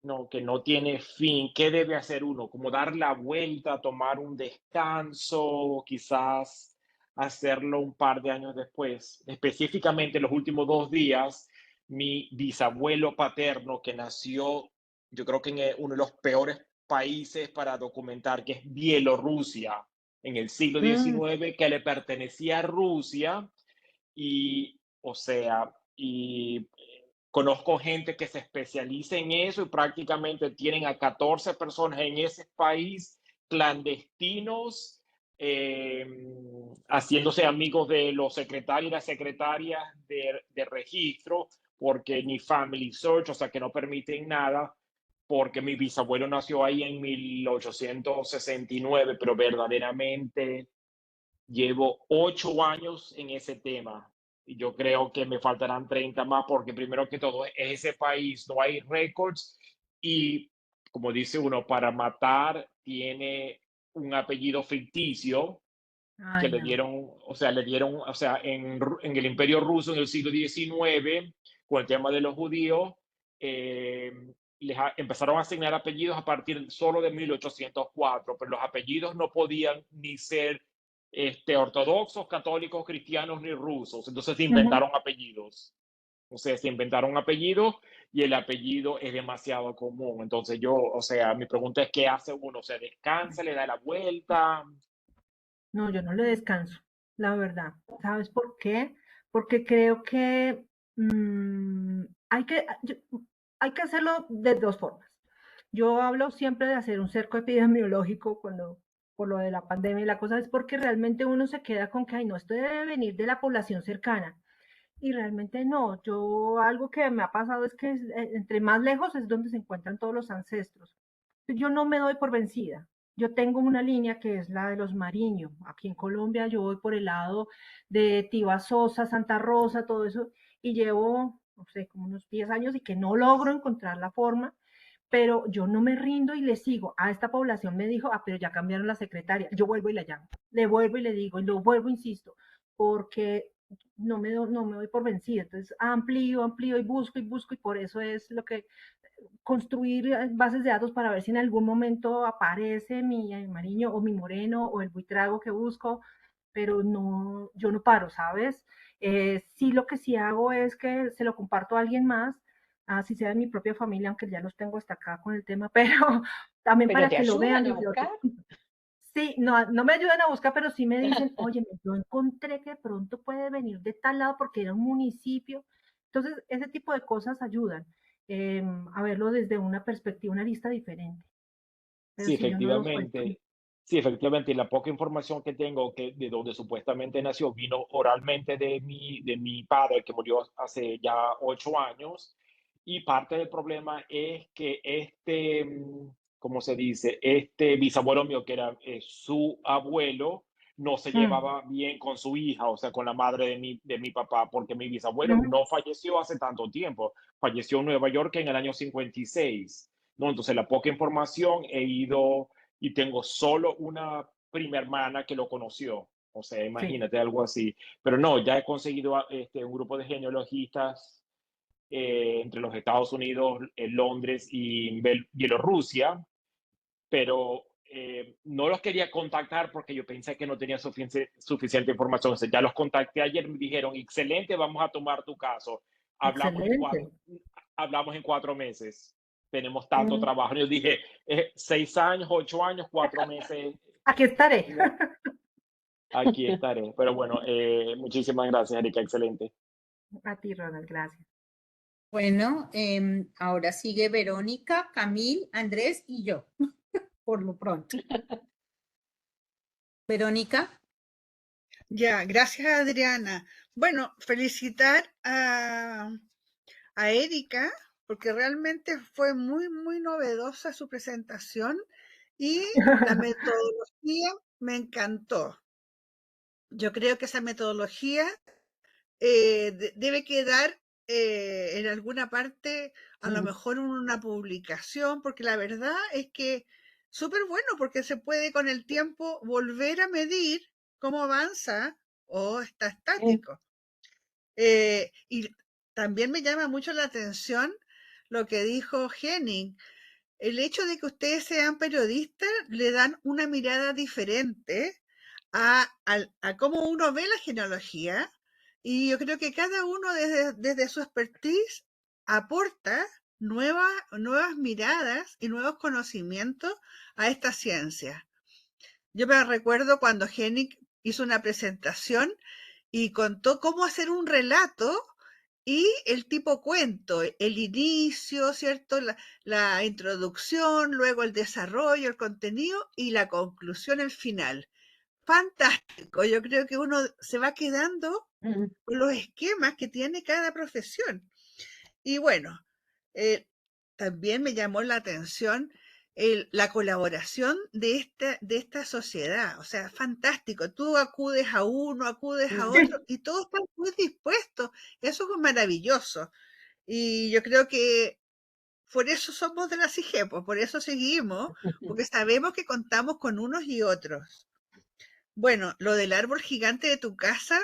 no tiene fin, ¿qué debe hacer uno? Como dar la vuelta, tomar un descanso, quizás hacerlo un par de años después. Específicamente los últimos 2 días, mi bisabuelo paterno que nació, yo creo que en uno de los peores países para documentar, que es Bielorrusia, en el siglo Mm, XIX, que le pertenecía a Rusia y, o sea, y conozco gente que se especializa en eso y prácticamente tienen a 14 personas en ese país clandestinos, eh, haciéndose amigos de los secretarios y las secretarias de registro, porque ni Family Search, o sea, que no permiten nada, porque mi bisabuelo nació ahí en 1869, pero verdaderamente llevo 8 años en ese tema y yo creo que me faltarán 30 más porque primero que todo en ese país no hay récords y como dice uno, para matar tiene un apellido ficticio que ay, no. le dieron, o sea, en el Imperio Ruso en el siglo XIX, con el tema de los judíos, eh, empezaron a asignar apellidos a partir solo de 1804, pero los apellidos no podían ni ser ortodoxos, católicos, cristianos ni rusos. Entonces se Ujú. inventaron apellidos. O sea, se inventaron apellidos y el apellido es demasiado común. Entonces yo, o sea, mi pregunta es, ¿qué hace uno? ¿Se descansa, le da la vuelta? No, yo no le descanso, la verdad. ¿Sabes por qué? Porque creo que hay que hacerlo de dos formas. Yo hablo siempre de hacer un cerco epidemiológico por lo de la pandemia y la cosa es porque realmente uno se queda con que, ay, no, esto debe venir de la población cercana. Y realmente no. Algo que me ha pasado es que entre más lejos es donde se encuentran todos los ancestros. Yo no me doy por vencida. Yo tengo una línea que es la de los Mariño. Aquí en Colombia yo voy por el lado de Tibasosa, Santa Rosa, todo eso, y llevo, no sé, como unos 10 años y que no logro encontrar la forma, pero yo no me rindo y le sigo. A esta población me dijo, pero ya cambiaron la secretaria. Yo vuelvo y la llamo, le vuelvo y le digo, y lo vuelvo, insisto, porque no me doy por vencida. Entonces amplío y busco, y por eso es lo que construir bases de datos para ver si en algún momento aparece mi mariño o mi moreno o el buitrago que busco, pero no, yo no paro, ¿sabes? Sí, lo que sí hago es que se lo comparto a alguien más, así sea de mi propia familia, aunque ya los tengo hasta acá con el tema, pero también Pero para te que lo vean. ayudan a buscar. Sí, no, no me ayudan a buscar, pero sí me dicen, oye, yo encontré que de pronto puede venir de tal lado porque era un municipio. Entonces, ese tipo de cosas ayudan a verlo desde una perspectiva, una lista diferente. Pero Sí, si yo no lo suelto. efectivamente. Sí, efectivamente, la poca información que tengo que de donde supuestamente nació vino oralmente de mi padre, que murió hace ya 8 años. Y parte del problema es que ¿cómo se dice? Este bisabuelo mío, que era su abuelo, no se Mm, llevaba bien con su hija, o sea, con la madre de mi papá, porque mi bisabuelo ujú, no falleció hace tanto tiempo. Falleció en Nueva York en el año 56 ¿no? Entonces, la poca información he ido y tengo solo una prima hermana que lo conoció. O sea, Sí, imagínate algo así. Pero no, ya he conseguido un grupo de genealogistas entre los Estados Unidos, Londres y Bielorrusia, pero no los quería contactar porque yo pensé que no tenía suficiente información. O sea, ya los contacté ayer, me dijeron, excelente, vamos a tomar tu caso. Hablamos en excelente. hablamos en 4 meses. Tenemos tanto Mm, trabajo. Yo dije, 6 años, 8 años, 4 meses. Aquí estaré. No, aquí estaré. Pero bueno, muchísimas gracias, Erika. Excelente. A ti, Ronald, gracias. Bueno, ahora sigue Verónica, Camil, Andrés y yo, por lo pronto. Verónica. Ya, gracias Adriana. Bueno, felicitar a Erika porque realmente fue muy, muy novedosa su presentación y la metodología me encantó. Yo creo que esa metodología debe quedar en alguna parte, a lo mejor en una publicación, porque la verdad es que súper bueno, porque se puede con el tiempo volver a medir cómo avanza o está estático. Y también me llama mucho la atención lo que dijo Henning. El hecho de que ustedes sean periodistas le dan una mirada diferente a cómo uno ve la genealogía, y yo creo que cada uno desde su expertise aporta nuevas miradas y nuevos conocimientos a esta ciencia. Yo me recuerdo cuando Henning hizo una presentación y contó cómo hacer un relato y el tipo cuento, el inicio, ¿cierto? La introducción, luego el desarrollo, el contenido y la conclusión, el final. Fantástico. Yo creo que uno se va quedando con los esquemas que tiene cada profesión. Y bueno, también me llamó la atención la colaboración de esta sociedad. O sea, fantástico. Tú acudes a uno, acudes a otro y todos están muy dispuestos. Eso es maravilloso. Y yo creo que por eso somos de la CIGE, pues por eso seguimos, porque sabemos que contamos con unos y otros. Bueno, lo del árbol gigante de tu casa,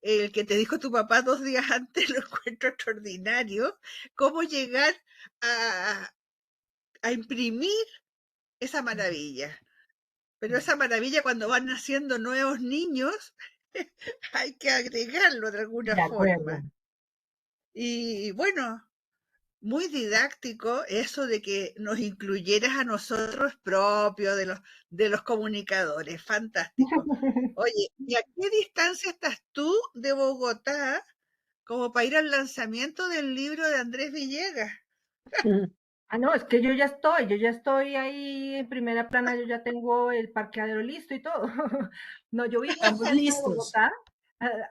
el que te dijo tu papá 2 días antes, lo encuentro extraordinario. ¿Cómo llegar a imprimir esa maravilla? Pero esa maravilla, cuando van naciendo nuevos niños, hay que agregarlo de alguna De acuerdo. forma. Y bueno, muy didáctico eso de que nos incluyeras a nosotros propios de los comunicadores. Fantástico. Oye, ¿y a qué distancia estás tú de Bogotá como para ir al lanzamiento del libro de Andrés Villegas? Ah, no, es que yo ya estoy ahí en primera plana, yo ya tengo el parqueadero listo y todo. No, yo vivo Estamos cerca de listos. Bogotá,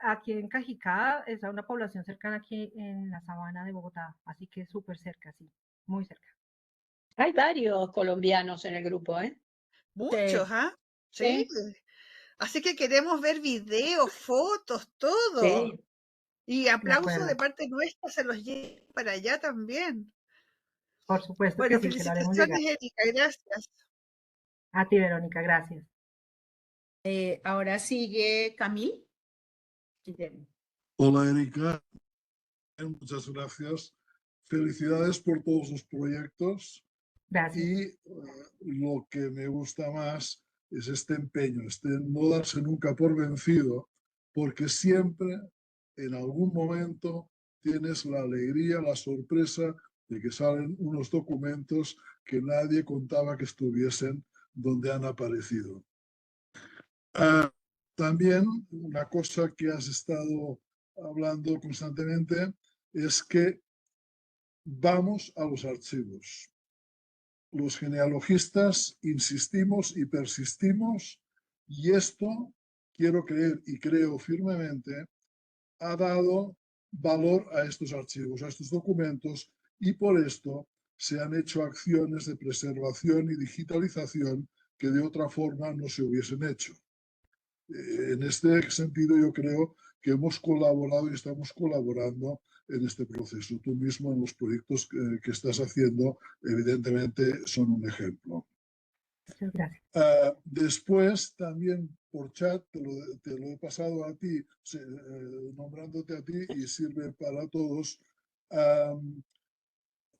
aquí en Cajicá, es una población cercana aquí en la sabana de Bogotá, así que súper cerca, sí, muy cerca. Hay varios colombianos en el grupo, ¿eh? Muchos, ¿ah? Sí. Sí, Así que queremos ver videos, fotos, todo. sí. Y De aplausos de acuerdo, parte nuestra se los lleve para allá también. por supuesto que Bueno, sí, se lo haremos llegar. felicitaciones, Erika, gracias. A ti, Verónica, gracias. Ahora sigue Camil. Hola Erika, muchas gracias. Felicidades por todos los proyectos Gracias. y lo que me gusta más es este empeño, este no darse nunca por vencido, porque siempre en algún momento tienes la alegría, la sorpresa de que salen unos documentos que nadie contaba que estuviesen donde han aparecido. También una cosa que has estado hablando constantemente es que vamos a los archivos. Los genealogistas insistimos y persistimos y esto, quiero creer y creo firmemente, ha dado valor a estos archivos, a estos documentos, y por esto se han hecho acciones de preservación y digitalización que de otra forma no se hubiesen hecho. En este sentido, yo creo que hemos colaborado y estamos colaborando en este proceso. Tú mismo en los proyectos que estás haciendo, evidentemente, son un ejemplo. Muchas gracias. Después, también por chat, te lo he pasado a ti, nombrándote a ti y sirve para todos.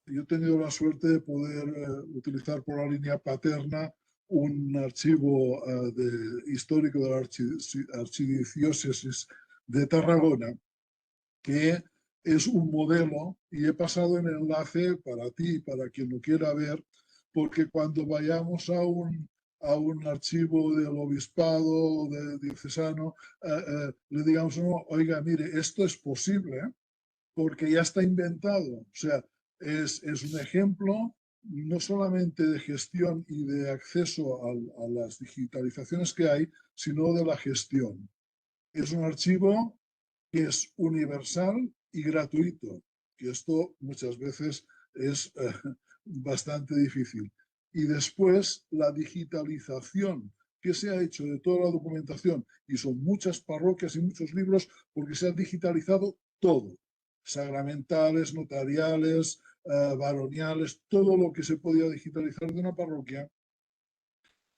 Yo he tenido la suerte de poder utilizar por la línea paterna un archivo histórico de la Archidiócesis de Tarragona, que es un modelo, y he pasado el enlace para ti, para quien lo quiera ver, porque cuando vayamos a un archivo del obispado, de diocesano, le digamos, no, oiga, mire, esto es posible, porque ya está inventado. O sea, es un ejemplo no solamente de gestión y de acceso a las digitalizaciones que hay, sino de la gestión. Es un archivo que es universal y gratuito, que esto muchas veces es bastante difícil. Y después la digitalización que se ha hecho de toda la documentación, y son muchas parroquias y muchos libros, porque se ha digitalizado todo, sagramentales, notariales, baroniales, todo lo que se podía digitalizar de una parroquia,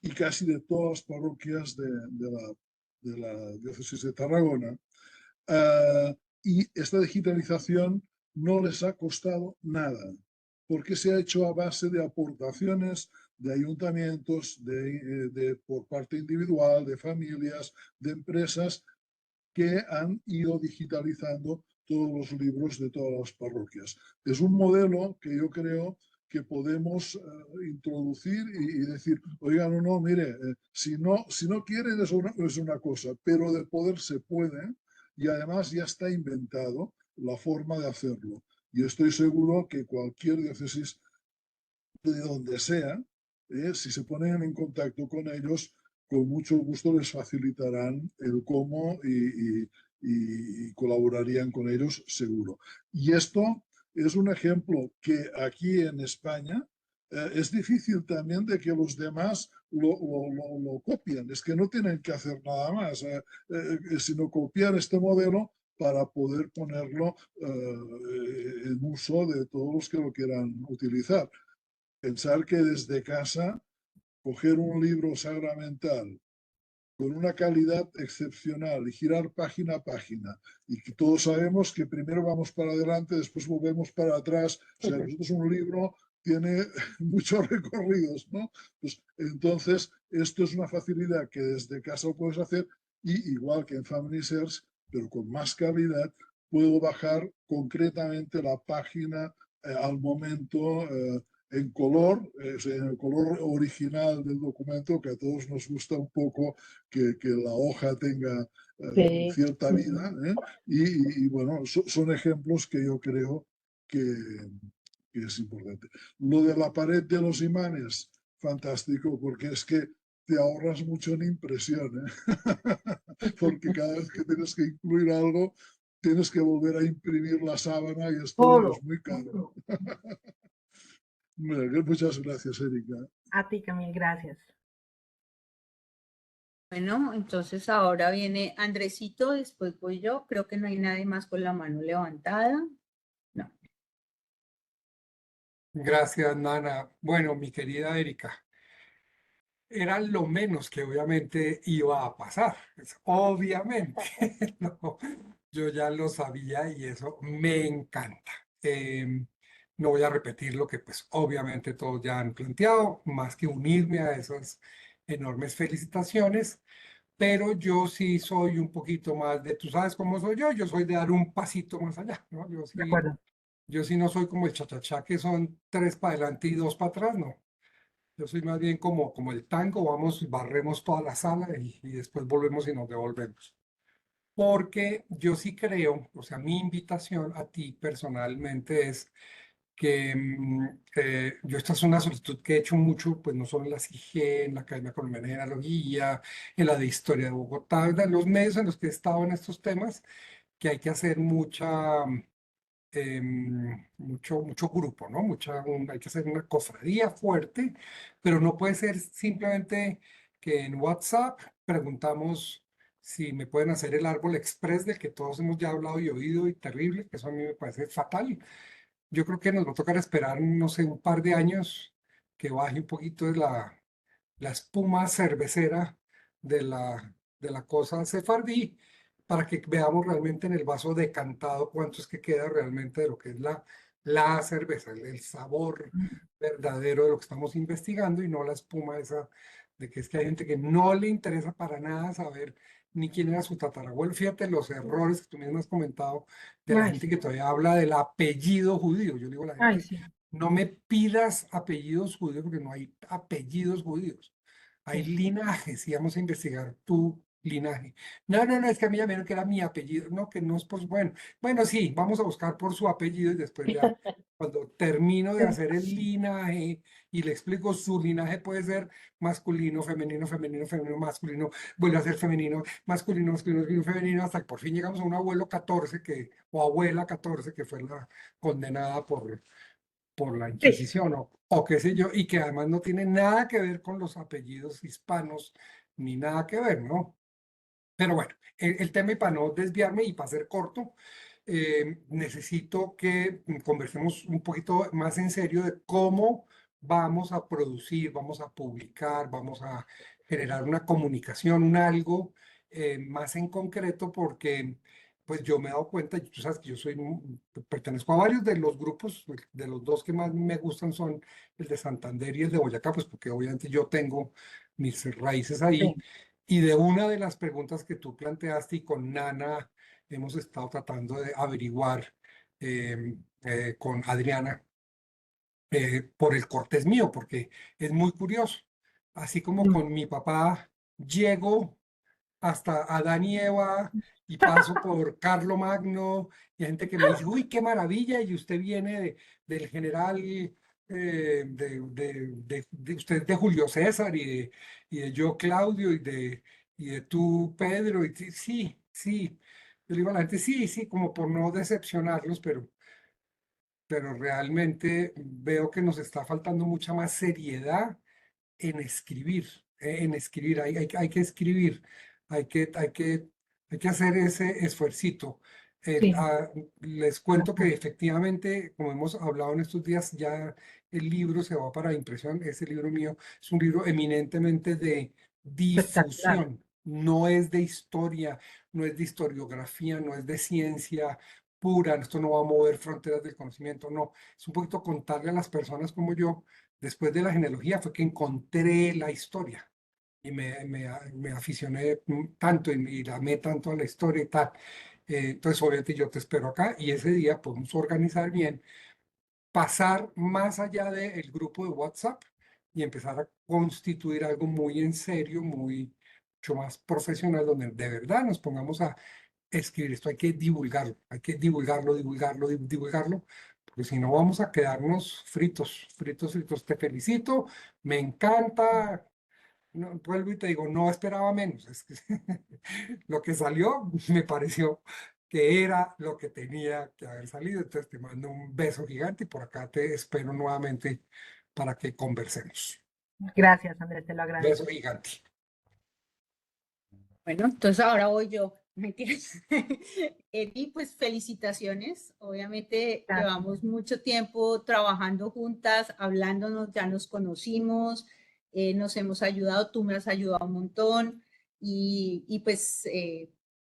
y casi de todas las parroquias de la diócesis de Tarragona. Y esta digitalización no les ha costado nada, porque se ha hecho a base de aportaciones de ayuntamientos, por parte individual, de familias, de empresas que han ido digitalizando todos los libros de todas las parroquias. Es un modelo que yo creo que podemos introducir y decir, oigan, no, mire, si no quieren es una cosa, pero de poder se puede, y además ya está inventado la forma de hacerlo. Y estoy seguro que cualquier diócesis de donde sea, si se ponen en contacto con ellos, con mucho gusto les facilitarán el cómo y colaborarían con ellos seguro. Y esto es un ejemplo que aquí en España es difícil también de que los demás lo copien. Es que no tienen que hacer nada más, sino copiar este modelo para poder ponerlo en uso de todos los que lo quieran utilizar. Pensar que desde casa, coger un libro sagramental con una calidad excepcional y girar página a página, y que todos sabemos que primero vamos para adelante, después volvemos para atrás. O sea, nosotros un libro tiene muchos recorridos, ¿no? Pues entonces, esto es una facilidad que desde casa lo puedes hacer, y igual que en Family Search, pero con más calidad, puedo bajar concretamente la página al momento, en color, en el color original del documento, que a todos nos gusta un poco que la hoja tenga cierta vida, ¿eh? Y bueno, son ejemplos que yo creo que es importante. Lo de la pared de los imanes, fantástico, porque es que te ahorras mucho en impresión, ¿eh? Porque cada vez que tienes que incluir algo, tienes que volver a imprimir la sábana, y esto es muy caro. Bueno, muchas gracias, Erika. A ti, Camil, gracias. Bueno, entonces ahora viene Andresito, después voy yo. Creo que no hay nadie más con la mano levantada. No. Gracias, Nana. Bueno, mi querida Erika, era lo menos que obviamente iba a pasar. Pues, obviamente, no, yo ya lo sabía y eso me encanta. No voy a repetir lo que pues obviamente todos ya han planteado, más que unirme a esas enormes felicitaciones, pero yo sí soy un poquito más de, tú sabes cómo soy yo soy de dar un pasito más allá, ¿no? De acuerdo. Yo sí no soy como el chachachá, que son 3 para adelante y 2 para atrás, no. Yo soy más bien como el tango, vamos, barremos toda la sala y después volvemos y nos devolvemos. Porque yo sí creo, o sea, mi invitación a ti personalmente es que esta es una solicitud que he hecho mucho, pues no solo en la CIGE, en la Academia Colombiana de Genealogía, en la de Historia de Bogotá, en los medios en los que he estado en estos temas, que hay que hacer mucho grupo, ¿no? Hay que hacer una cofradía fuerte, pero no puede ser simplemente que en WhatsApp preguntamos si me pueden hacer el árbol express del que todos hemos ya hablado y oído y terrible, que eso a mí me parece fatal. Yo creo que nos va a tocar esperar, no sé, un par de años que baje un poquito de la espuma cervecera de la cosa sefardí para que veamos realmente en el vaso decantado cuánto es que queda realmente de lo que es la cerveza, el sabor verdadero de lo que estamos investigando y no la espuma esa de que es que hay gente que no le interesa para nada saber ni quién era su tatarabuelo. Fíjate los errores que tú mismo has comentado de la Ay, gente sí, que todavía habla del apellido judío. Yo digo a la ay, gente, sí, no me pidas apellidos judíos porque no hay apellidos judíos. Hay sí. linajes y vamos a investigar tu linaje. No, no, no, es que a mí ya me dijeron que era mi apellido. No, que no es por, bueno, bueno, sí, vamos a buscar por su apellido y después ya, cuando termino de hacer el linaje y le explico, su linaje puede ser masculino, femenino, femenino, femenino, masculino, vuelve a ser femenino, masculino, masculino, masculino, femenino, hasta que por fin llegamos a un abuelo 14 que, o abuela 14 que fue la condenada por la Sí, Inquisición o qué sé yo, y que además no tiene nada que ver con los apellidos hispanos, ni nada que ver, ¿no? Pero bueno, el tema y para no desviarme y para ser corto, necesito que conversemos un poquito más en serio de cómo vamos a producir, vamos a publicar, vamos a generar una comunicación, un algo más en concreto, porque pues yo me he dado cuenta, y tú sabes que yo soy, pertenezco a varios de los grupos, de los dos que más me gustan son el de Santander y el de Boyacá, pues porque obviamente yo tengo mis raíces ahí. sí. Y de una de las preguntas que tú planteaste y con Nana hemos estado tratando de averiguar con Adriana por el cortés mío, porque es muy curioso. Así como Mm. con mi papá llego hasta Adán y Eva y paso por Carlo Magno y hay gente que me dice, uy, qué maravilla, y usted viene del general, usted de Julio César y de yo Claudio y de tú Pedro, y sí, sí, sí. Yo le digo a la gente, sí, sí, como por no decepcionarlos, pero realmente veo que nos está faltando mucha más seriedad en escribir, en escribir, hay que escribir, hay que hacer ese esfuercito. Sí, Les cuento que efectivamente, como hemos hablado en estos días, ya el libro se va para impresión. Ese libro mío es un libro eminentemente de espectacular. difusión, no es de historia, no es de historiografía, no es de ciencia pura, esto no va a mover fronteras del conocimiento, no, es un poquito contarle a las personas como yo después de la genealogía fue que encontré la historia y me aficioné tanto y la amé tanto a la historia y tal. Entonces, obviamente, yo te espero acá y ese día podemos organizar bien, pasar más allá del grupo de WhatsApp y empezar a constituir algo muy en serio, mucho más profesional, donde de verdad nos pongamos a escribir esto, hay que divulgarlo, divulgarlo, divulgarlo, porque si no vamos a quedarnos fritos, fritos, fritos. Te felicito, me encanta, no, vuelvo y te digo, no esperaba menos, es que lo que salió me pareció que era lo que tenía que haber salido, entonces te mando un beso gigante y por acá te espero nuevamente para que conversemos. Gracias, Andrés, te lo Beso agradezco. gigante. Bueno, entonces ahora voy yo. Mentiras. Edi, pues felicitaciones. Obviamente Gracias. llevamos mucho tiempo trabajando juntas, hablándonos, ya nos conocimos, nos hemos ayudado, tú me has ayudado un montón y pues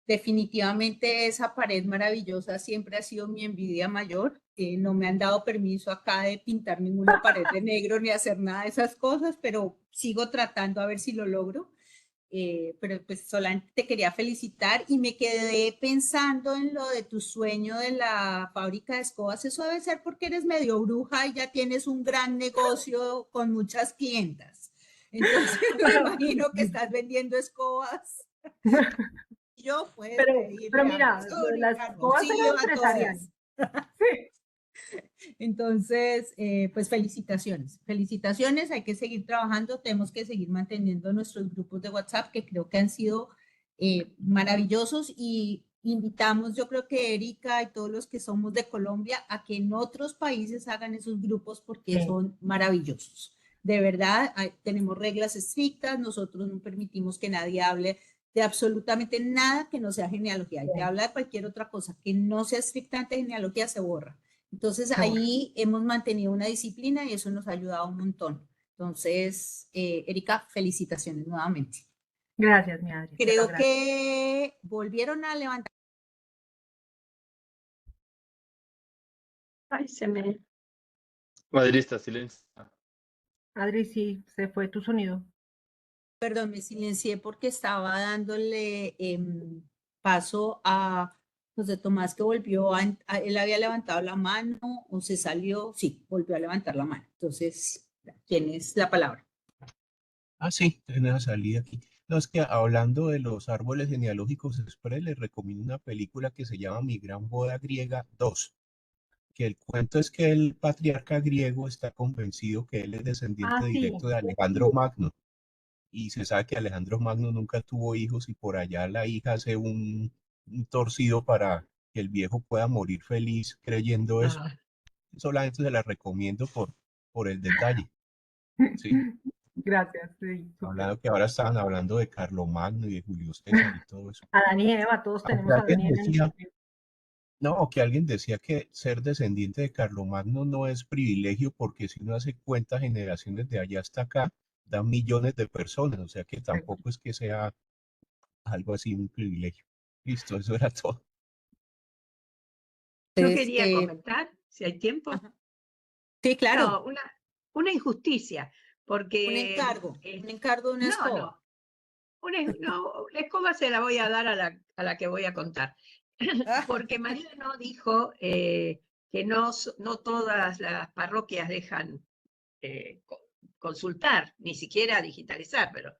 definitivamente esa pared maravillosa siempre ha sido mi envidia mayor. No me han dado permiso acá de pintar ninguna pared de negro ni hacer nada de esas cosas, pero sigo tratando a ver si lo logro. Pero pues solamente te quería felicitar y me quedé pensando en lo de tu sueño de la fábrica de escobas. Eso debe ser porque eres medio bruja y ya tienes un gran negocio con muchas clientas. Entonces me imagino que estás vendiendo escobas. Yo puedes Pero pedirle a mi mira, lo de las sobrina escobas era Rocío, a empresarial. todas. Sí. Entonces, pues felicitaciones, felicitaciones, hay que seguir trabajando, tenemos que seguir manteniendo nuestros grupos de WhatsApp que creo que han sido maravillosos y invitamos, yo creo que Erika y todos los que somos de Colombia a que en otros países hagan esos grupos porque Sí. son maravillosos. De verdad, tenemos reglas estrictas, nosotros no permitimos que nadie hable de absolutamente nada que no sea genealogía. Y te Bien. habla de cualquier otra cosa que no sea estrictamente genealogía, se borra. Entonces Se borra. ahí hemos mantenido una disciplina y eso nos ha ayudado un montón. Entonces, Erika, felicitaciones nuevamente. Gracias, mi Adri. te lo Creo agradezco. que volvieron a levantar. Ay, se me... Madrista, silencio. Adri, sí, se fue tu sonido. Perdón, me silencié porque estaba dándole paso a José Tomás que volvió él había levantado la mano o se salió, sí, volvió a levantar la mano. Entonces, tienes la palabra. Ah, sí, tenés la salida aquí. No, es que hablando de los árboles genealógicos express, les recomiendo una película que se llama Mi Gran Boda Griega 2, que el cuento es que el patriarca griego está convencido que él es descendiente Ah, sí. directo de Alejandro Magno, y se sabe que Alejandro Magno nunca tuvo hijos y por allá la hija hace un torcido para que el viejo pueda morir feliz creyendo eso. Ah, Solamente se la recomiendo por el detalle, ¿sí? Gracias, sí, súper. Hablando que ahora estaban hablando de Carlomagno y de Julio César y todo eso. Adán y Eva, todos Aunque tenemos a Adán alguien y Eva en decía, nuestro libro. no, que alguien decía que ser descendiente de Carlomagno no es privilegio porque si uno hace cuenta generaciones de allá hasta acá, dan millones de personas, o sea que tampoco es que sea algo así un privilegio. Listo, eso era todo. yo Entonces, quería comentar, si hay tiempo. ajá. Sí, claro, No, una injusticia, un porque encargo de una no, escoba. no, la escoba se la voy a dar a la que voy a contar. Porque Mariano dijo que no todas las parroquias dejan consultar, ni siquiera digitalizar, pero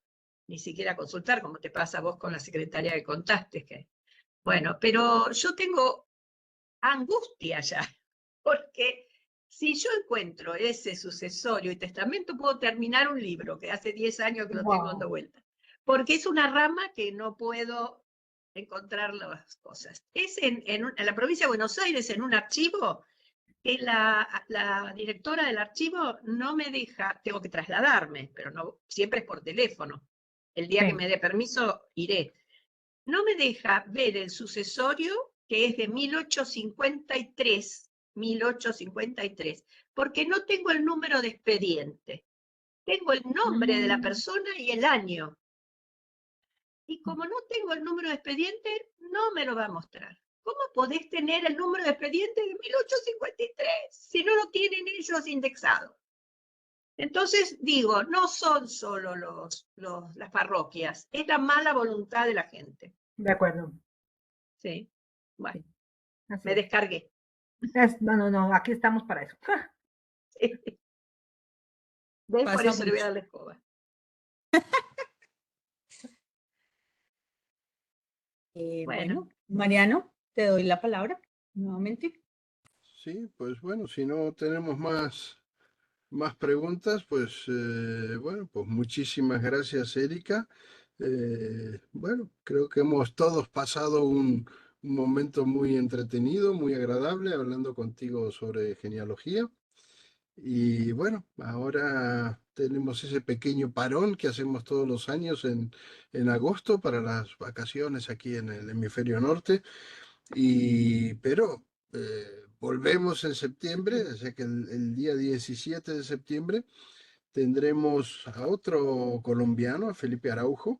ni siquiera consultar, como te pasa a vos con la secretaria que contaste. Bueno, pero yo tengo angustia ya, porque si yo encuentro ese sucesorio y testamento, puedo terminar un libro que hace 10 años que lo tengo dando Wow. vuelta, porque es una rama que no puedo encontrar las cosas. Es en la provincia de Buenos Aires, en un archivo, que la directora del archivo no me deja, tengo que trasladarme, pero no, siempre es por teléfono. El día que Sí. me dé permiso, iré. No me deja ver el sucesorio, que es de 1853, porque no tengo el número de expediente. Tengo el nombre de la persona y el año. Y como no tengo el número de expediente, no me lo va a mostrar. ¿Cómo podés tener el número de expediente de 1853 si no lo tienen ellos indexado? Entonces digo, no son solo las parroquias, es la mala voluntad de la gente. De acuerdo. Sí, bueno, Así me es. descargué. No, aquí estamos para eso. ¿Ves? Por Pasa eso le voy a mucho. dar la escoba. Bueno, Mariano, te doy la palabra nuevamente. Sí, pues bueno, si no tenemos más preguntas, pues bueno, pues muchísimas gracias, Erika. Bueno, creo que hemos todos pasado un momento muy entretenido, muy agradable, hablando contigo sobre genealogía. Y bueno, ahora tenemos ese pequeño parón que hacemos todos los años en agosto para las vacaciones aquí en el hemisferio norte. Pero volvemos en septiembre, o sea que el día 17 de septiembre tendremos a otro colombiano, a Felipe Araujo,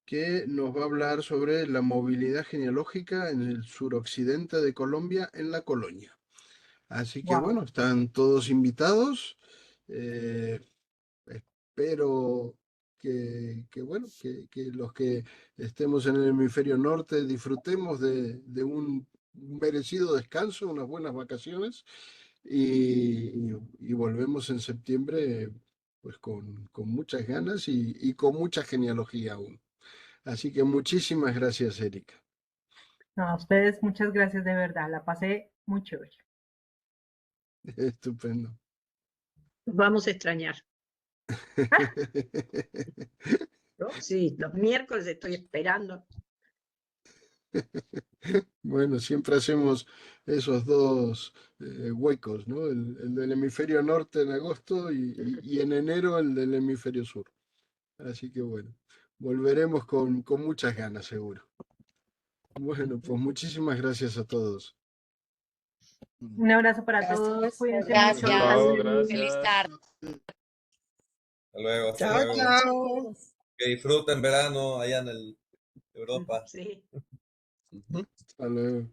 que nos va a hablar sobre la movilidad genealógica en el suroccidente de Colombia, en la Colonia. Así que Wow. bueno, están todos invitados. eh, Espero bueno, que los que estemos en el hemisferio norte disfrutemos de un merecido descanso, unas buenas vacaciones y volvemos en septiembre pues con muchas ganas y con mucha genealogía aún. Así que muchísimas gracias, Erika. No, a ustedes muchas gracias de verdad. La pasé muy chévere. Estupendo. Vamos a extrañar. ¿No? Sí, los miércoles estoy esperando. Bueno, siempre hacemos esos dos huecos, ¿no? El del hemisferio norte en agosto y en enero el del hemisferio sur. Así que bueno, volveremos con muchas ganas, seguro. Bueno, pues muchísimas gracias a todos. Un abrazo para todos, Gracias. cuídense Gracias. mucho. Chao, Feliz gracias. tarde. Hasta luego, hasta Chao, luego. chao. Que disfruten verano allá en Europa. Sí. Ujú. Hasta luego.